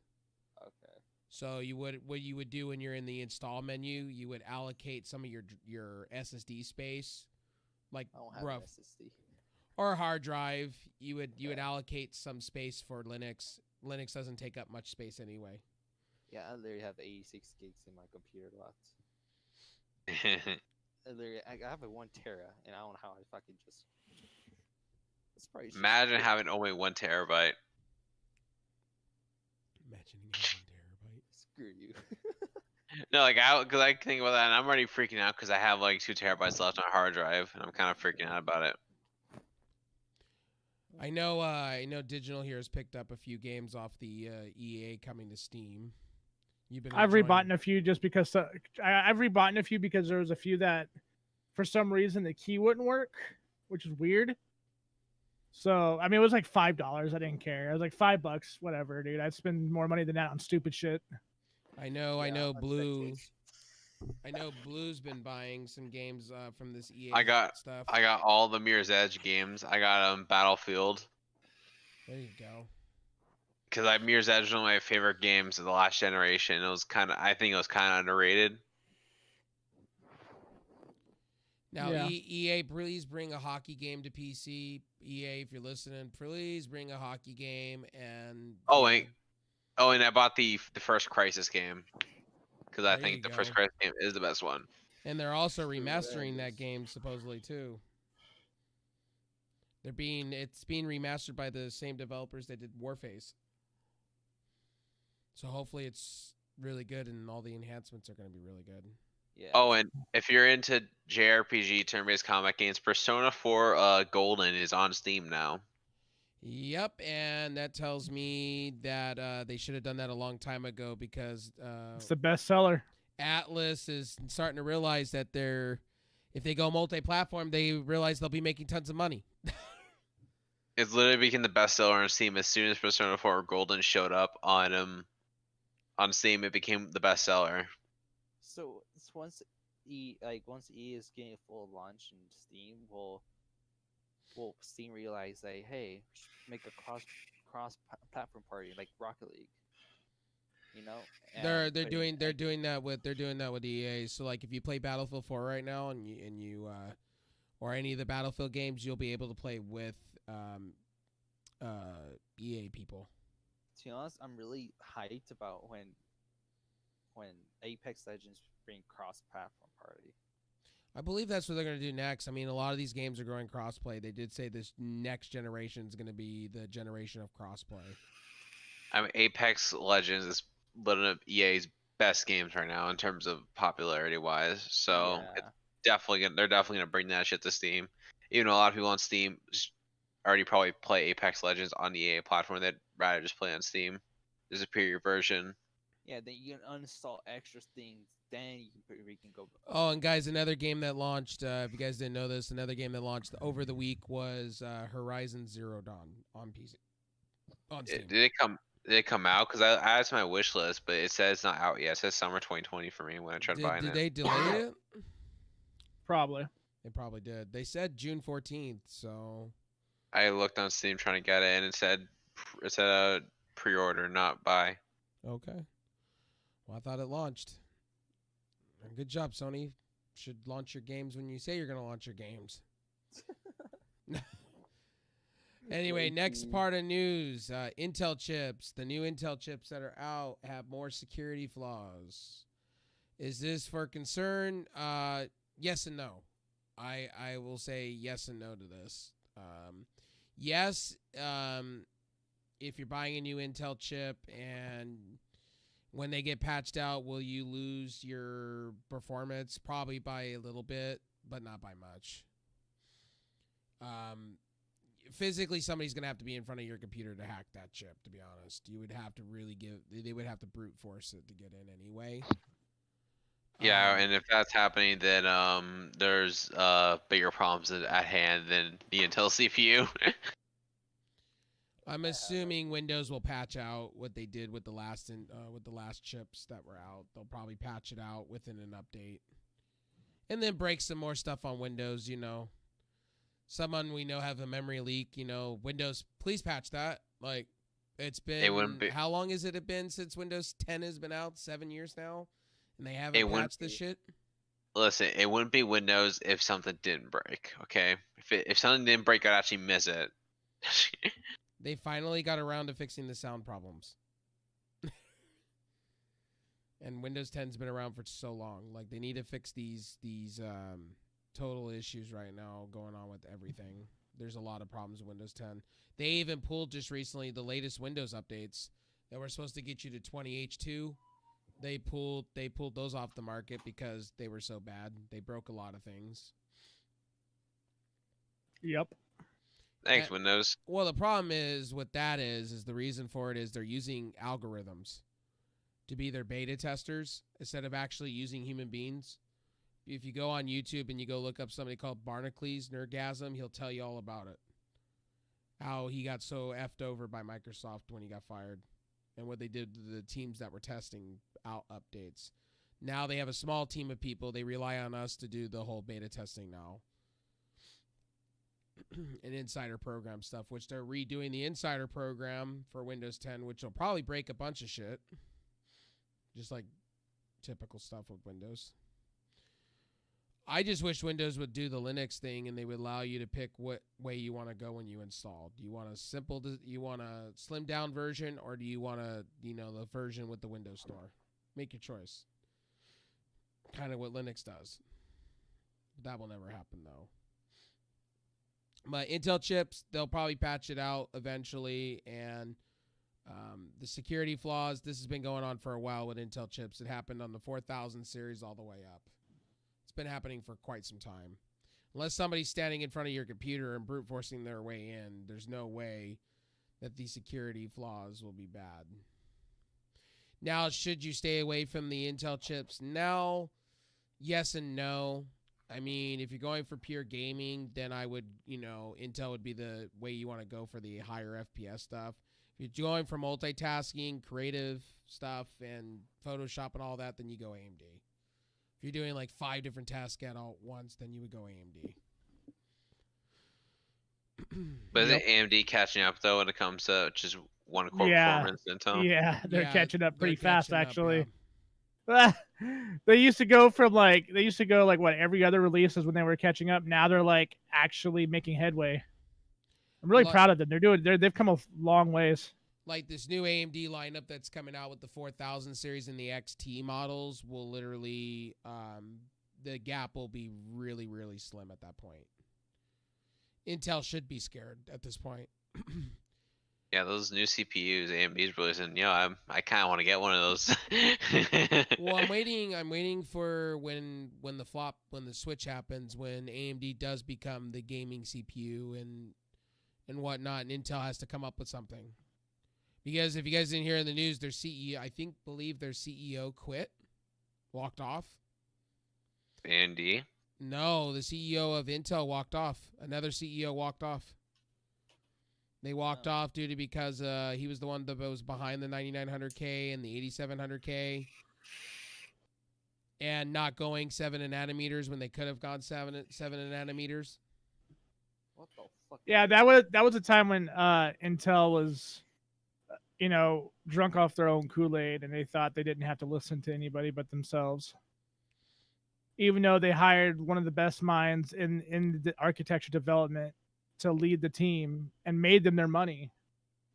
Okay. So what you would do when you're in the install menu, you would allocate some of your SSD space, like I don't have rough an SSD. or hard drive. You would allocate some space for Linux. Linux doesn't take up much space anyway. Yeah, I literally have 86 gigs in my computer left. I have a 1 tera, and I don't know how I fucking just. It's probably just Imagine having only 1 terabyte. Imagine you have 1 terabyte. Screw you. No, like because I think about that, and I'm already freaking out because I have like 2 terabytes left on a hard drive, and I'm kind of freaking out about it. I know Digital here has picked up a few games off the EA coming to Steam. I've rebought a few just because I've rebought a few because there was a few that for some reason the key wouldn't work, which is weird. So I mean, it was like $5. I didn't care. I was like $5, whatever, dude. I'd spend more money than that on stupid shit. I know Blue. I know Blue's been buying some games from this EA stuff. I got all the Mirror's Edge games. I got Battlefield. There you go. Because Mirror's Edge was one of my favorite games of the last generation. I think it was kind of underrated. Now, EA, please bring a hockey game to PC. EA, if you're listening, please bring a hockey game. And and I bought the first Crisis game because I think the first go. Crisis game is the best one. And they're also remastering that game supposedly too. It's being remastered by the same developers that did Warface. So hopefully it's really good and all the enhancements are going to be really good. Yeah. Oh, and if you're into JRPG turn-based combat games, Persona 4 Golden is on Steam now. Yep, and that tells me that they should have done that a long time ago because it's the best seller. Atlas is starting to realize that if they go multi-platform, they realize they'll be making tons of money. It's literally became the bestseller on Steam as soon as Persona 4 Golden showed up on Steam. It became the bestseller. So once E is getting a full launch in Steam, will Steam realize that hey, we should make a cross platform party like Rocket League? You know, they're doing that with EA. So like if you play Battlefield 4 right now and you or any of the Battlefield games, you'll be able to play with EA people. To be honest, I'm really hyped about when Apex Legends bring cross-platform party. I believe that's what they're going to do next. I mean, a lot of these games are going crossplay. They did say this next generation is going to be the generation of crossplay. I mean, Apex Legends is one of EA's best games right now in terms of popularity-wise. So they're definitely going to bring that shit to Steam. Even though a lot of people on Steam already probably play Apex Legends on the EA platform, they'd rather just play on Steam. The superior version. Yeah, then you can uninstall extra things. Then we can go. Oh, and guys, another game that launched. If you guys didn't know this, another game that launched over the week was Horizon Zero Dawn on PC. On Steam. Did it come out? Because I added to my wish list, but it says it's not out yet. It says summer 2020 for me when I tried buying it. Did they delay it? Probably. They probably did. They said June 14th, so. I looked on Steam trying to get it, and it said pre-order, not buy. Okay. Well, I thought it launched. Good job, Sony. Should launch your games when you say you're going to launch your games. Anyway, next part of news. Intel chips. The new Intel chips that are out have more security flaws. Is this for concern? Yes and no. I will say yes and no to this. Yes, if you're buying a new Intel chip and When they get patched out, will you lose your performance? Probably by a little bit, but not by much. Physically, somebody's going to have to be in front of your computer to hack that chip, to be honest. You would have to really they would have to brute force it to get in anyway. Yeah, and if that's happening, then there's bigger problems at hand than the Intel CPU. I'm assuming Windows will patch out what they did with the last chips that were out. They'll probably patch it out within an update, and then break some more stuff on Windows. Someone we know have a memory leak. Windows, please patch that. Like, it's been how long has it been since Windows 10 has been out? 7 years now, and they haven't patched this shit. Listen, it wouldn't be Windows if something didn't break. Okay, if something didn't break, I'd actually miss it. They finally got around to fixing the sound problems. And Windows 10's been around for so long. Like, they need to fix these total issues right now going on with everything. There's a lot of problems with Windows 10. They even pulled just recently the latest Windows updates that were supposed to get you to 20H2. They pulled those off the market because they were so bad. They broke a lot of things. Yep. Thanks, Windows. Well, the problem is what that is the reason for it is they're using algorithms to be their beta testers instead of actually using human beings. If you go on YouTube and you go look up somebody called Barnacules Nerdgasm, he'll tell you all about it. How he got so effed over by Microsoft when he got fired and what they did to the teams that were testing out updates. Now they have a small team of people. They rely on us to do the whole beta testing now. And insider program stuff, which they're redoing the insider program for Windows 10, which will probably break a bunch of shit. Just like typical stuff with Windows. I just wish Windows would do the Linux thing and they would allow you to pick what way you want to go when you install. Do you want you want a slimmed down version, or do you want the version with the Windows Store? Make your choice. Kind of what Linux does. That will never happen though. But Intel chips, they'll probably patch it out eventually, and the security flaws, this has been going on for a while with Intel chips. It happened on the 4000 series all the way up. It's been happening for quite some time. Unless somebody's standing in front of your computer and brute forcing their way in, there's no way that the security flaws will be bad. Now, should you stay away from the Intel chips? Now, yes and no. I mean, if you're going for pure gaming, then I would, Intel would be the way you want to go for the higher FPS stuff. If you're going for multitasking, creative stuff, and Photoshop and all that, then you go AMD. If you're doing like 5 different tasks at all at once, then you would go AMD. But isn't AMD catching up, though, when it comes to just one core performance Intel? Yeah, they're catching up pretty fast, actually. Yeah. They used to go what, every other release is when they were catching up. Now they're like actually making headway. I'm really proud of them. They've come a long ways. Like this new AMD lineup that's coming out with the 4000 series and the XT models will literally the gap will be really, really slim at that point. Intel should be scared at this point. Yeah, those new CPUs AMD's releasing. I kind of want to get one of those. Well, I'm waiting for when the switch happens, when AMD does become the gaming CPU and whatnot, and Intel has to come up with something. Because if you guys didn't hear in the news, their CEO, believe their CEO quit, walked off. AMD? No, the CEO of Intel walked off. Another CEO walked off. They walked off because he was the one that was behind the 9900K and the 8700K, and not going 7 nanometers when they could have gone 7 nanometers. What the fuck? Yeah, that was a time when Intel was, drunk off their own Kool-Aid, and they thought they didn't have to listen to anybody but themselves. Even though they hired one of the best minds in the architecture development to lead the team and made them their money,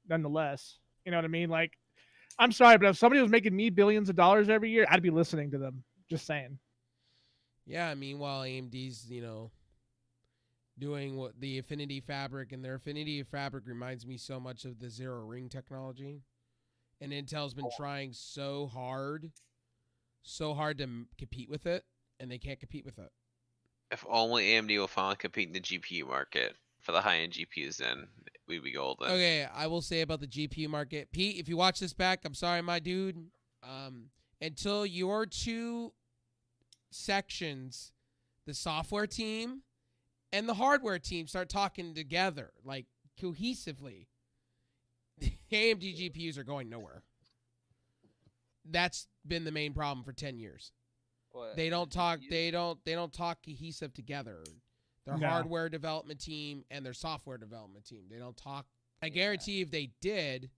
nonetheless. You know what I mean? Like, I'm sorry, but if somebody was making me billions of dollars every year, I'd be listening to them. Just saying. Yeah, meanwhile, AMD's, doing what the Affinity Fabric, and their Affinity Fabric reminds me so much of the Zero Ring technology. and Intel's been trying so hard to compete with it, and they can't compete with it. If only AMD will finally compete in the GPU market for the high-end GPUs, then we'd be golden. Okay, I will say about the GPU market, Pete, if you watch this back, I'm sorry, my dude. Until your two sections, the software team and the hardware team, start talking together, like cohesively, AMD GPUs are going nowhere. That's been the main problem for 10 years. What, They don't the talk. GPUs? They don't talk cohesive together. Their No. hardware development team and their software development team. They don't talk. I Yeah. guarantee if they did,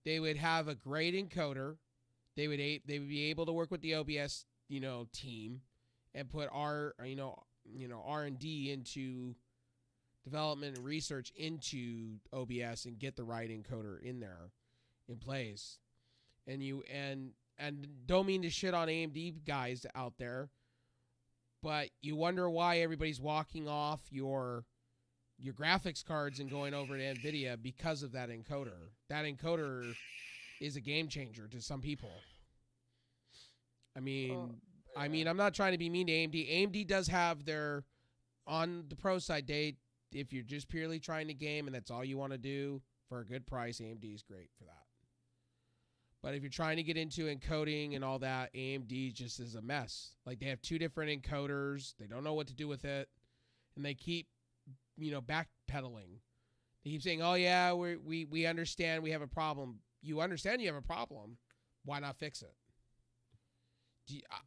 they would have a great encoder. They would be able to work with the OBS team and put R&D into development and research into OBS and get the right encoder in there in place. And don't mean to shit on AMD guys out there, but you wonder why everybody's walking off your graphics cards and going over to NVIDIA because of that encoder. That encoder is a game changer to some people. I mean, I'm not trying to be mean to AMD. AMD does have their, on the pro side, if you're just purely trying to game and that's all you want to do for a good price, AMD is great for that. But if you're trying to get into encoding and all that, AMD just is a mess. Like, they have two different encoders. They don't know what to do with it. And they keep, backpedaling. They keep saying, oh, yeah, we understand we have a problem. You understand you have a problem. Why not fix it?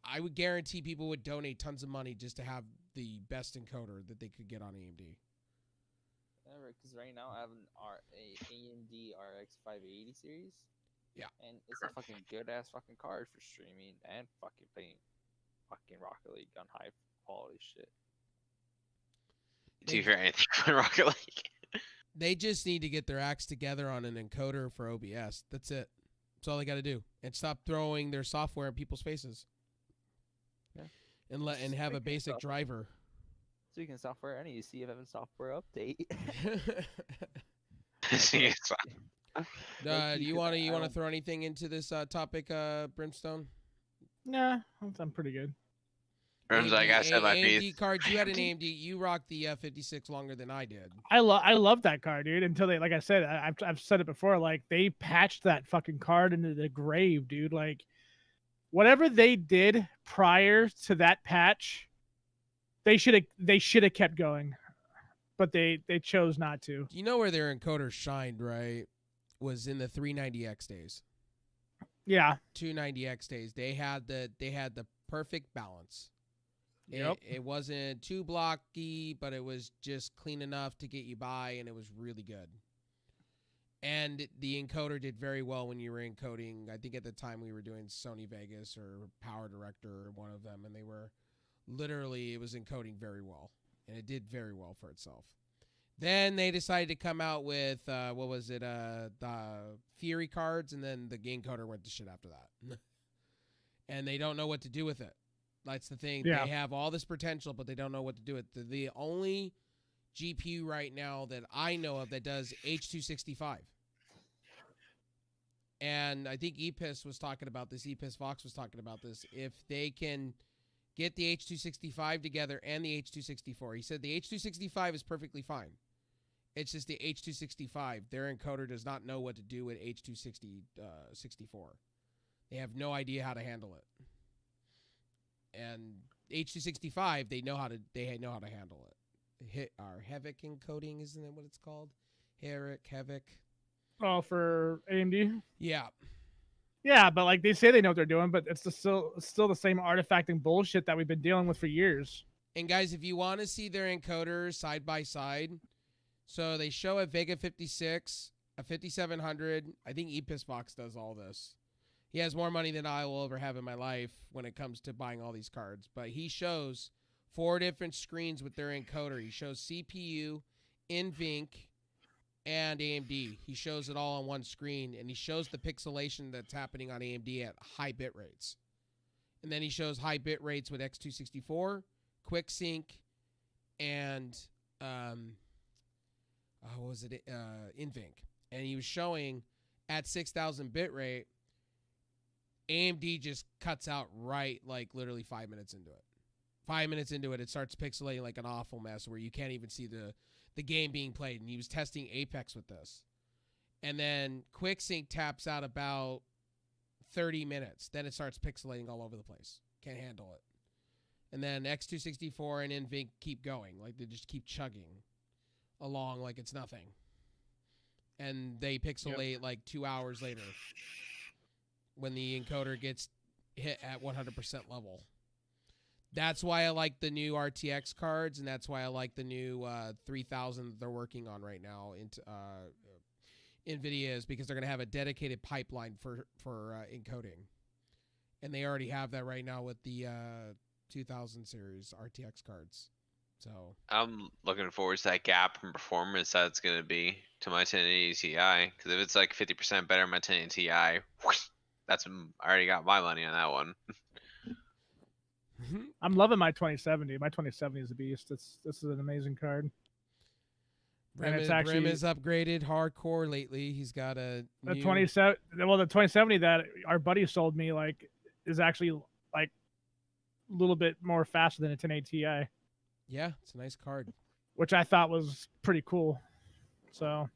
I would guarantee people would donate tons of money just to have the best encoder that they could get on AMD. Because right now I have a AMD RX 580 series. Yeah. And it's a fucking good ass fucking card for streaming and fucking playing fucking Rocket League on high quality shit. Do you hear anything from Rocket League? They just need to get their acts together on an encoder for OBS. That's it. That's all they got to do. And stop throwing their software in people's faces. Yeah. And have a basic driver. Speaking of software, I need to see if I have a software update. Do you want to throw anything into this topic, Brimstone? Nah, I'm pretty good. Rooms, I gotta say my AMD piece. cards. You had an AMD. You rocked the 56 longer than I did. I love that card, dude. Until they, like I said, I've said it before. Like, they patched that fucking card into the grave, dude. Like, whatever they did prior to that patch, they should have kept going, but they chose not to. You know where their encoder shined, right? Was in the 390X days. Yeah. 290X days. They had the perfect balance. Yep. It wasn't too blocky, but it was just clean enough to get you by, and it was really good. And the encoder did very well when you were encoding. I think at the time we were doing Sony Vegas or Power Director or one of them, and they were literally, it was encoding very well, and it did very well for itself. Then they decided to come out with, the Fury cards, and then the encoder went to shit after that. And they don't know what to do with it. That's the thing. Yeah. They have all this potential, but they don't know what to do with it. The only GPU right now that I know of that does H265. And I think Epis was talking about this. Epis Fox was talking about this. If they can get the H265 together and the H264. He said the H265 is perfectly fine. It's just the H265. Their encoder does not know what to do with H264. They have no idea how to handle it. And H265, they know how to handle it. Havoc encoding, isn't that what it's called? Havoc. Oh, for AMD. Yeah. Yeah, but like they say they know what they're doing, but it's still the same artifacting bullshit that we've been dealing with for years. And guys, if you want to see their encoders side by side, so they show a Vega 56, a 5700. I think Epis Fox does all this. He has more money than I will ever have in my life when it comes to buying all these cards. But he shows 4 different screens with their encoder. He shows CPU, NVINC, and AMD. He shows it all on one screen, and he shows the pixelation that's happening on AMD at high bit rates. And then he shows high bit rates with X264, QuickSync, and NVINC. And he was showing at 6,000 bit rate AMD just cuts out right, like literally 5 minutes into it. 5 minutes into it, it starts pixelating like an awful mess where you can't even see the game being played. And he was testing Apex with this. And then QuickSync taps out about 30 minutes. Then it starts pixelating all over the place. Can't handle it. And then X264 and NVINC keep going. Like, they just keep chugging along like it's nothing. And they pixelate like 2 hours later when the encoder gets hit at 100% level. That's why I like the new RTX cards, and that's why I like the new 3000 that they're working on right now into NVIDIA, is because they're going to have a dedicated pipeline for encoding. And they already have that right now with the 2000 series RTX cards. So I'm looking forward to that gap in performance that it's going to be to my 1080 Ti. Because if it's like 50% better than my 1080 Ti, I already got my money on that one. I'm loving my 2070. My 2070 is a beast. This is an amazing card. Brim is upgraded hardcore lately. He's got a the new... 27. Well, the 2070 that our buddy sold me is actually like a little bit more faster than a 1080 Ti. Yeah, it's a nice card, which I thought was pretty cool. So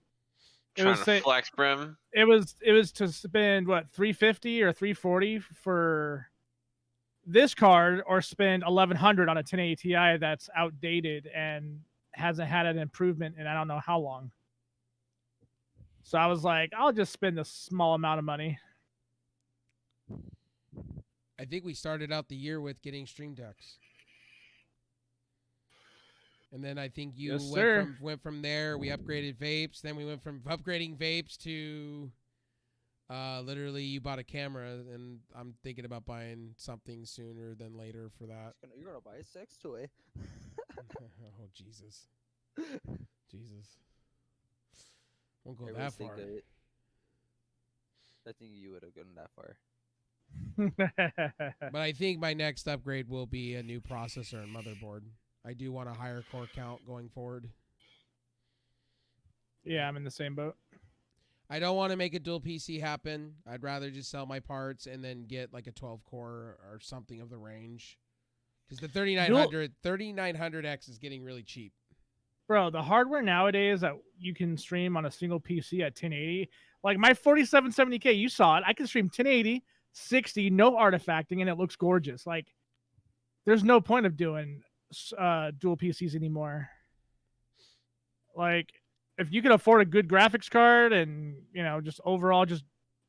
trying to flex, Brim. It was to spend what, $350 or $340 for this card, or spend $1,100 on a 1080 Ti that's outdated and hasn't had an improvement in I don't know how long. So I was like, I'll just spend a small amount of money. I think we started out the year with getting Stream Decks. And then I think you went from there. We upgraded vapes. Then we went from upgrading vapes to literally you bought a camera, and I'm thinking about buying something sooner than later for that. You're gonna buy a sex toy. Oh, Jesus. Jesus. Won't go that far. I think you would have gone that far. But I think my next upgrade will be a new processor and motherboard. I do want a higher core count going forward. Yeah, I'm in the same boat. I don't want to make a dual PC happen. I'd rather just sell my parts and then get like a 12 core or something of the range. Because the 3900X is getting really cheap. Bro, the hardware nowadays that you can stream on a single PC at 1080, like my 4770K, you saw it. I can stream 1080, 60, no artifacting, and it looks gorgeous. Like, there's no point of doing dual PCs anymore. Like, if you can afford a good graphics card and, just overall,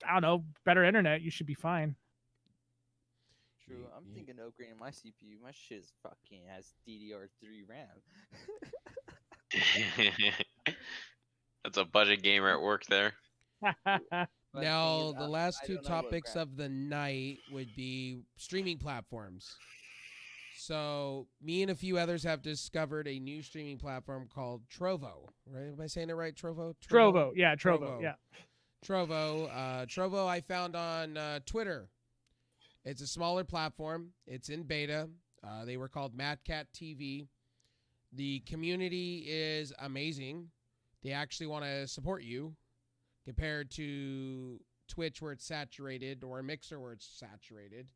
I don't know, better internet, you should be fine. True. I'm thinking of upgrading my CPU. My shit fucking has DDR3 RAM. That's a budget gamer at work there. Now, the last two topics of the night would be streaming platforms. So, me and a few others have discovered a new streaming platform called Trovo. Right? Am I saying it right? Trovo? Trovo. Yeah, Trovo. Yeah. Trovo. Trovo I found on Twitter. It's a smaller platform. It's in beta. They were called Mad Cat TV. The community is amazing. They actually want to support you compared to Twitch where it's saturated or a Mixer where it's saturated.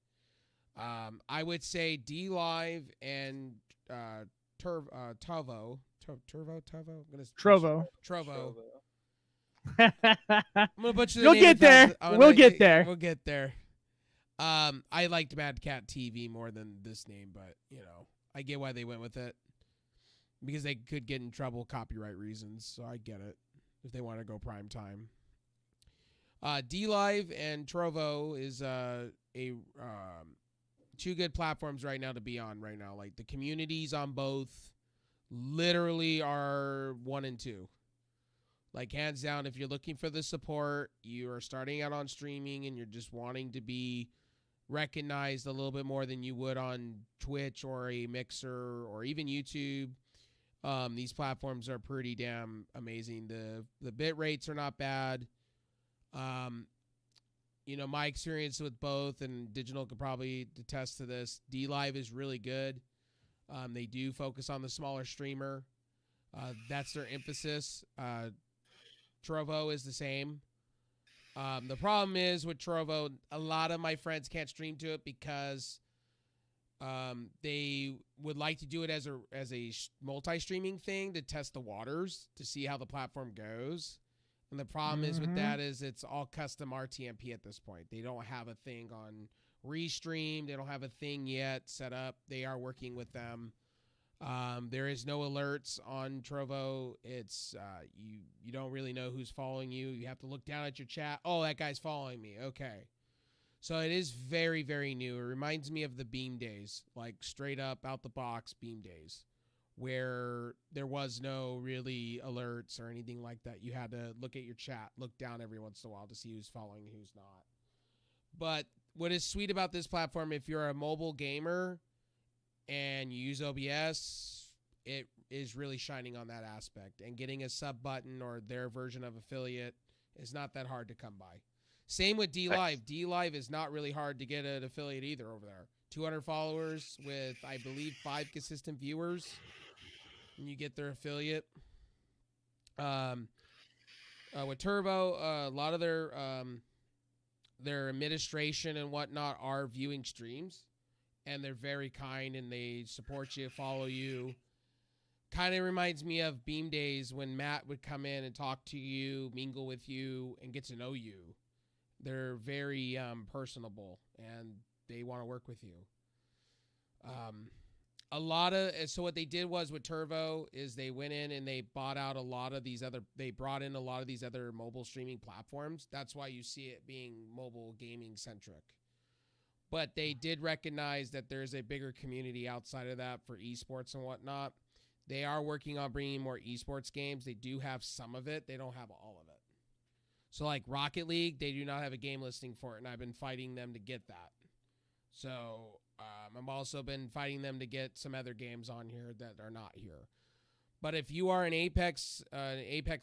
I would say D Live and Trovo. I'm gonna butcher the You'll name get there. We'll get there. We'll get there. I liked Mad Cat TV more than this name, but I get why they went with it because they could get in trouble copyright reasons. So I get it if they want to go prime time. D Live and Trovo is two good platforms right now to be on right now. Like, the communities on both literally are 1 and 2. Like, hands down, if you're looking for the support, you are starting out on streaming and you're just wanting to be recognized a little bit more than you would on Twitch or a Mixer or even YouTube, these platforms are pretty damn amazing. The bit rates are not bad. My experience with both, and Digital could probably attest to this, D Live is really good. They do focus on the smaller streamer. That's their emphasis. Trovo is the same. The problem is with Trovo, a lot of my friends can't stream to it because they would like to do it as a multi-streaming thing to test the waters to see how the platform goes. And the problem is with that is it's all custom RTMP at this point. They don't have a thing on Restream. They don't have a thing yet set up. They are working with them. There is no alerts on Trovo. It's you don't really know who's following you. You have to look down at your chat. Oh, that guy's following me. Okay. So it is very, very new. It reminds me of the Beam days, like straight up out the box Beam days, where there was no really alerts or anything like that. You had to look at your chat, look down every once in a while to see who's following and who's not. But what is sweet about this platform, if you're a mobile gamer and you use OBS, it is really shining on that aspect. And getting a sub button or their version of affiliate is not that hard to come by. Same with DLive. DLive is not really hard to get an affiliate either over there. 200 followers with, I believe, 5 consistent viewers. And you get their affiliate. With Trovo, a lot of their administration and whatnot are viewing streams. And they're very kind and they support you, follow you. Kind of reminds me of Beam days when Matt would come in and talk to you, mingle with you, and get to know you. They're very personable and they want to work with you. So what they did was with Trovo is they went in and they bought out they brought in a lot of these other mobile streaming platforms. That's why you see it being mobile gaming centric. But they did recognize that there's a bigger community outside of that for esports and whatnot. They are working on bringing more esports games. They do have some of it. They don't have all of it. So like Rocket League, they do not have a game listing for it, and I've been fighting them to get that. So I've also been fighting them to get some other games on here that are not here. But if you are an Apex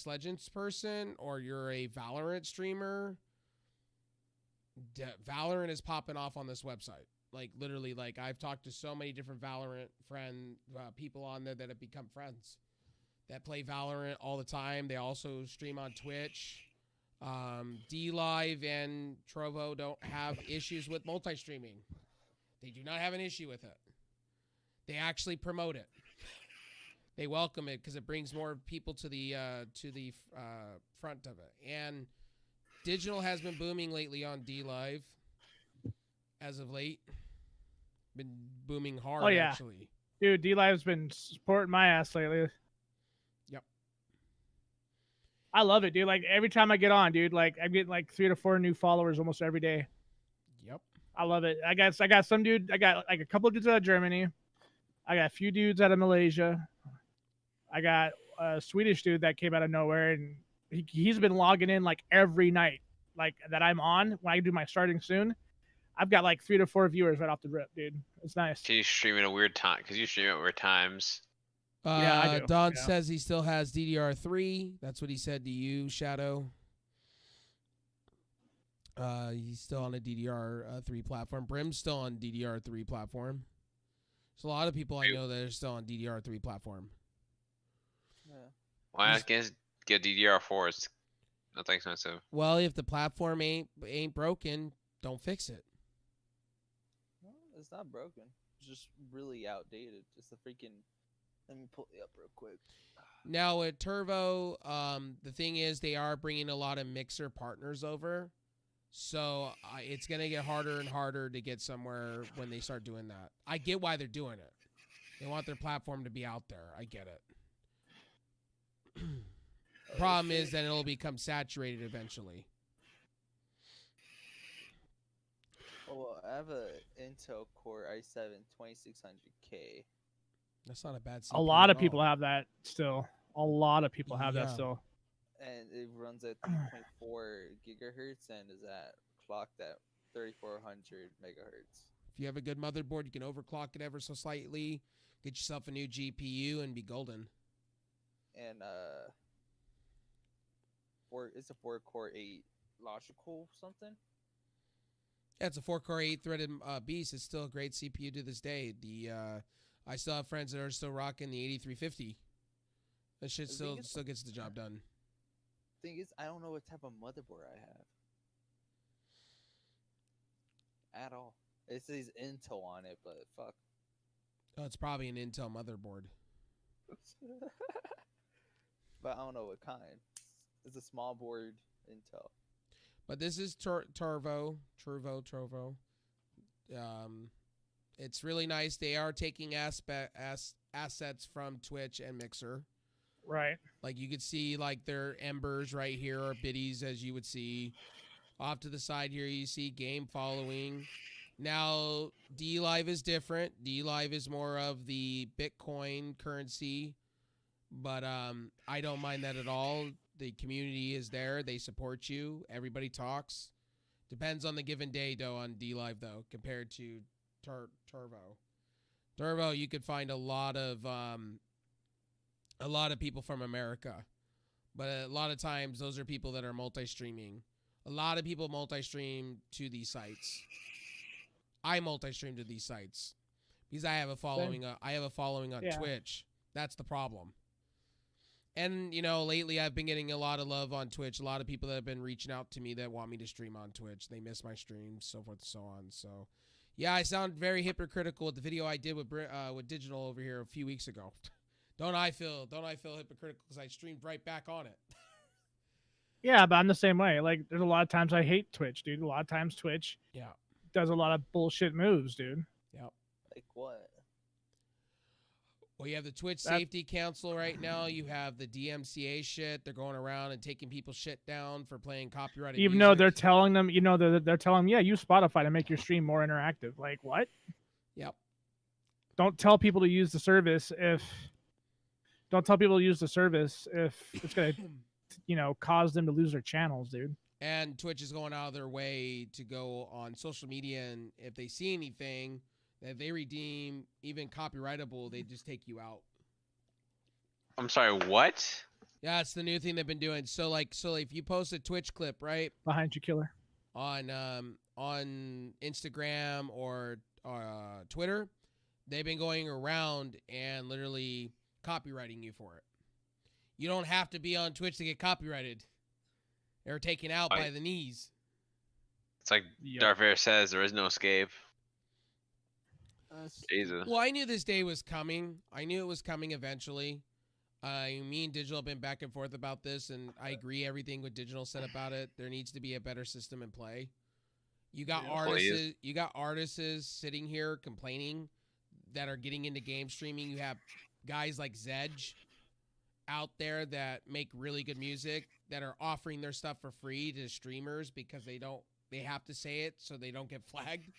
Legends person or you're a Valorant streamer, Valorant is popping off on this website. Like literally, like I've talked to so many different Valorant people on there that have become friends that play Valorant all the time. They also stream on Twitch. DLive and Trovo don't have issues with multi-streaming. They do not have an issue with it. They actually promote it. They welcome it because it brings more people to the front of it. And digital has been booming lately on DLive as of late. Been booming hard, actually. Dude, DLive's been supporting my ass lately. Yep. I love it, dude. Like every time I get on, dude, like I'm getting like 3 to 4 new followers almost every day. Yep. I love it. I got some dude. I got like a couple of dudes out of Germany. I got a few dudes out of Malaysia. I got a Swedish dude that came out of nowhere, and he's been logging in like every night, like that I'm on when I do my starting soon. I've got like 3 to 4 viewers right off the rip, dude. It's nice. Can you stream at a weird time? Because you stream at weird times. Yeah, I do. Don says he still has DDR3. That's what he said to you, Shadow. He's still on a DDR3 platform. Brim's still on DDR3 platform. There's a lot of people I know that are still on DDR3 platform. Yeah. Why not get DDR4? It's not that expensive. Well, if the platform ain't broken, don't fix it. No, it's not broken. It's just really outdated. Just the freaking. Let me pull it up real quick. Now at Trovo, the thing is they are bringing a lot of mixer partners over, so it's gonna get harder and harder to get somewhere when they start doing that. I get why they're doing it. They want their platform to be out there. I get it. Problem is that it'll become saturated eventually. Oh, well, I have a Intel Core i7 2600K. That's not a bad CPU A lot of at people all. have that still. A lot of people have that Yeah. still. And it runs at 3.4 gigahertz and is clocked at 3400 megahertz. If you have a good motherboard, you can overclock it ever so slightly, get yourself a new GPU, and be golden. And it's a 4-core 8 logical something. Yeah, it's a 4-core 8-threaded beast. It's still a great CPU to this day. I still have friends that are still rocking the 8350. That shit still gets the job done. Thing is, I don't know what type of motherboard I have. at all. It says Intel on it, but fuck. Oh, it's probably an Intel motherboard. But I don't know what kind. It's a small board Intel. But this is Trovo. It's really nice. They are taking assets from Twitch and Mixer. Right. Like you could see like their embers right here or biddies, as you would see. Off to the side here, you see game following. Now, D Live is different. D Live is more of the Bitcoin currency, but I don't mind that at all. The community is there. They support you. Everybody talks. Depends on the given day, though, on D Live, though, compared to Trovo. Trovo, you could find a lot of people from America, but a lot of times those are people that are multi-streaming. A lot of people multi-stream to these sites. I multi-stream to these sites because I have a following. I have a following on Twitch. That's the problem. And you know, lately I've been getting a lot of love on Twitch. A lot of people that have been reaching out to me that want me to stream on Twitch. They miss my streams, so forth and so on. So, yeah, I sound very hypocritical with the video I did with Digital over here a few weeks ago. Don't I feel hypocritical because I streamed right back on it? Yeah, but I'm the same way. Like, there's a lot of times I hate Twitch, dude. A lot of times Twitch does a lot of bullshit moves, dude. Yep. Like what? Well, you have the Twitch Safety Council right now. You have the DMCA shit. They're going around and taking people's shit down for playing copyrighted Even music. though they're telling them, you know, they're telling them, yeah, use Spotify to make your stream more interactive. Like, what? Yep. Don't tell people to use the service if it's going to, you know, cause them to lose their channels, dude. And Twitch is going out of their way to go on social media, and if they see anything that they redeem even copyrightable, they just take you out. I'm sorry, what? Yeah, it's the new thing they've been doing. So if you post a Twitch clip, right? Behind you, killer. On Instagram or Twitter, they've been going around and literally copywriting you for it. You don't have to be on Twitch to get copyrighted. They're taken out by the knees. It's like Darth Vader says, there is no escape. Jesus. Well, I knew this day was coming. I knew it was coming eventually. Me and Digital have been back and forth about this, and I agree everything with Digital said about it. There needs to be a better system in play. You got artists sitting here complaining that are getting into game streaming. You have guys like Zedge out there that make really good music that are offering their stuff for free to streamers because they have to say it so they don't get flagged.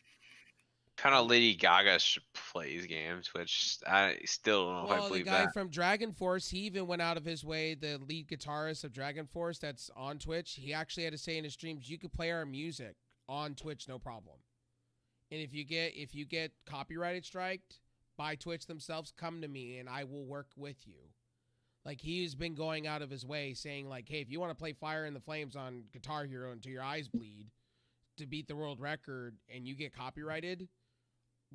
Kind of Lady Gaga plays games, which I still don't know if I believe that. Well, the guy from Dragon Force, he even went out of his way. The lead guitarist of Dragon Force that's on Twitch, he actually had to say in his streams, you could play our music on Twitch, no problem. And if you get copyrighted striked by Twitch themselves, come to me and I will work with you. Like, he's been going out of his way saying, like, hey, if you want to play Fire in the Flames on Guitar Hero until your eyes bleed to beat the world record and you get copyrighted,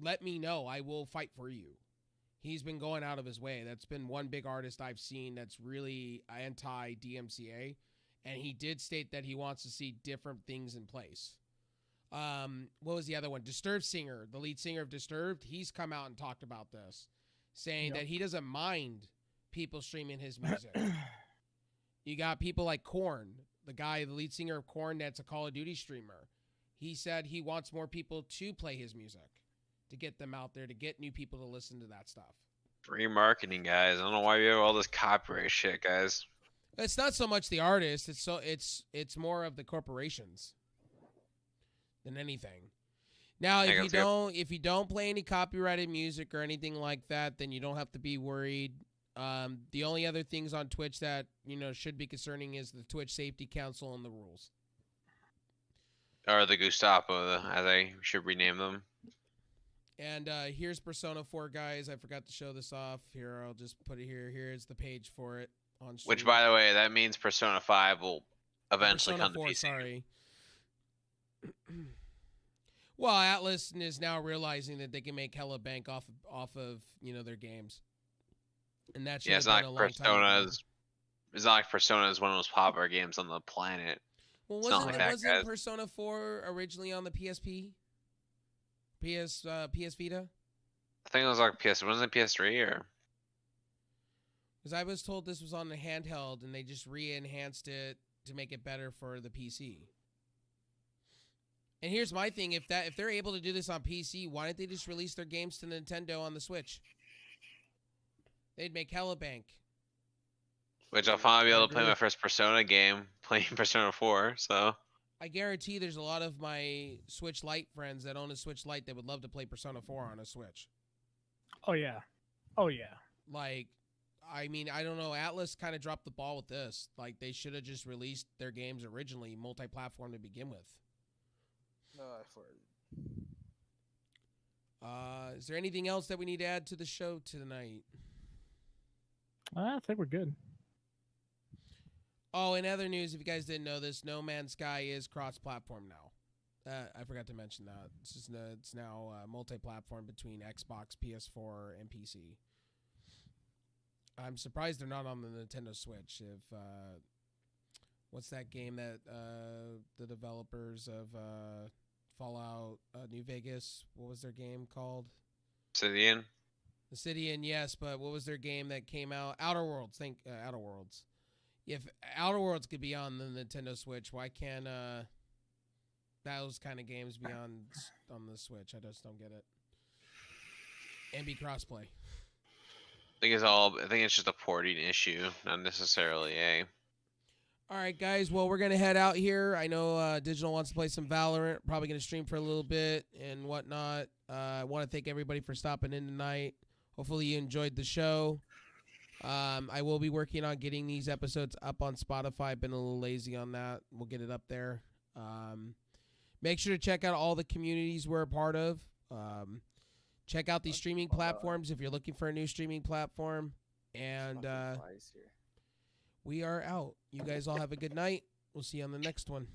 let me know. I will fight for you. He's been going out of his way. That's been one big artist I've seen that's really anti-DMCA. And he did state that he wants to see different things in place. What was the other one? Disturbed Singer, the lead singer of Disturbed, he's come out and talked about this, saying that he doesn't mind people streaming his music. You got people like Korn, the lead singer of Korn that's a Call of Duty streamer. He said he wants more people to play his music, to get them out there, to get new people to listen to that stuff. Free marketing, guys. I don't know why we have all this copyright shit, guys. It's not so much the artist, it's more of the corporations than anything. Now, if you don't play any copyrighted music or anything like that, then you don't have to be worried. The only other things on Twitch that, you know, should be concerning is the Twitch Safety Council and the rules. Or the Gestapo, as I should rename them. And here's Persona 4, guys. I forgot to show this off. Here, I'll just put it here. Here's the page for it on stream. Which, by the way, that means Persona 5 will eventually come to PC. Sorry. Well, Atlas is now realizing that they can make hella bank off of you know, their games. And that's it's not like Persona is one of the most popular games on the planet. Well, wasn't Persona 4 originally on the PSP? PS Vita? I think it was like PS. Wasn't it PS3 or? Because I was told this was on the handheld, and they just re-enhanced it to make it better for the PC. And here's my thing: if they're able to do this on PC, why didn't they just release their games to Nintendo on the Switch? They'd make hella bank. Which I'll finally be able to play agree. my first Persona game, playing Persona 4. So I guarantee there's a lot of my Switch Lite friends that own a Switch Lite that would love to play Persona 4 on a Switch. Oh yeah. Oh yeah. Like, I mean, I don't know. Atlas kind of dropped the ball with this. Like, they should have just released their games originally multi-platform to begin with. Is there anything else that we need to add to the show tonight? I think we're good. Oh, in other news, if you guys didn't know this, No Man's Sky is cross-platform now. I forgot to mention that. It's now multi-platform between Xbox, PS4, and PC. I'm surprised they're not on the Nintendo Switch. If what's that game that the developers of Fallout New Vegas, what was their game called? Obsidian. Obsidian, yes, but what was their game that came out? Outer Worlds. Outer Worlds. If Outer Worlds could be on the Nintendo Switch, why can't those kind of games be on the Switch? I just don't get it. And be crossplay. I think it's just a porting issue, not necessarily a. All right, guys. Well, we're gonna head out here. I know Digital wants to play some Valorant. Probably gonna stream for a little bit and whatnot. I want to thank everybody for stopping in tonight. Hopefully, you enjoyed the show. I will be working on getting these episodes up on Spotify. I've been a little lazy on that. We'll get it up there. Make sure to check out all the communities we're a part of. Check out these streaming platforms if you're looking for a new streaming platform. And we are out. You guys all have a good night. We'll see you on the next one.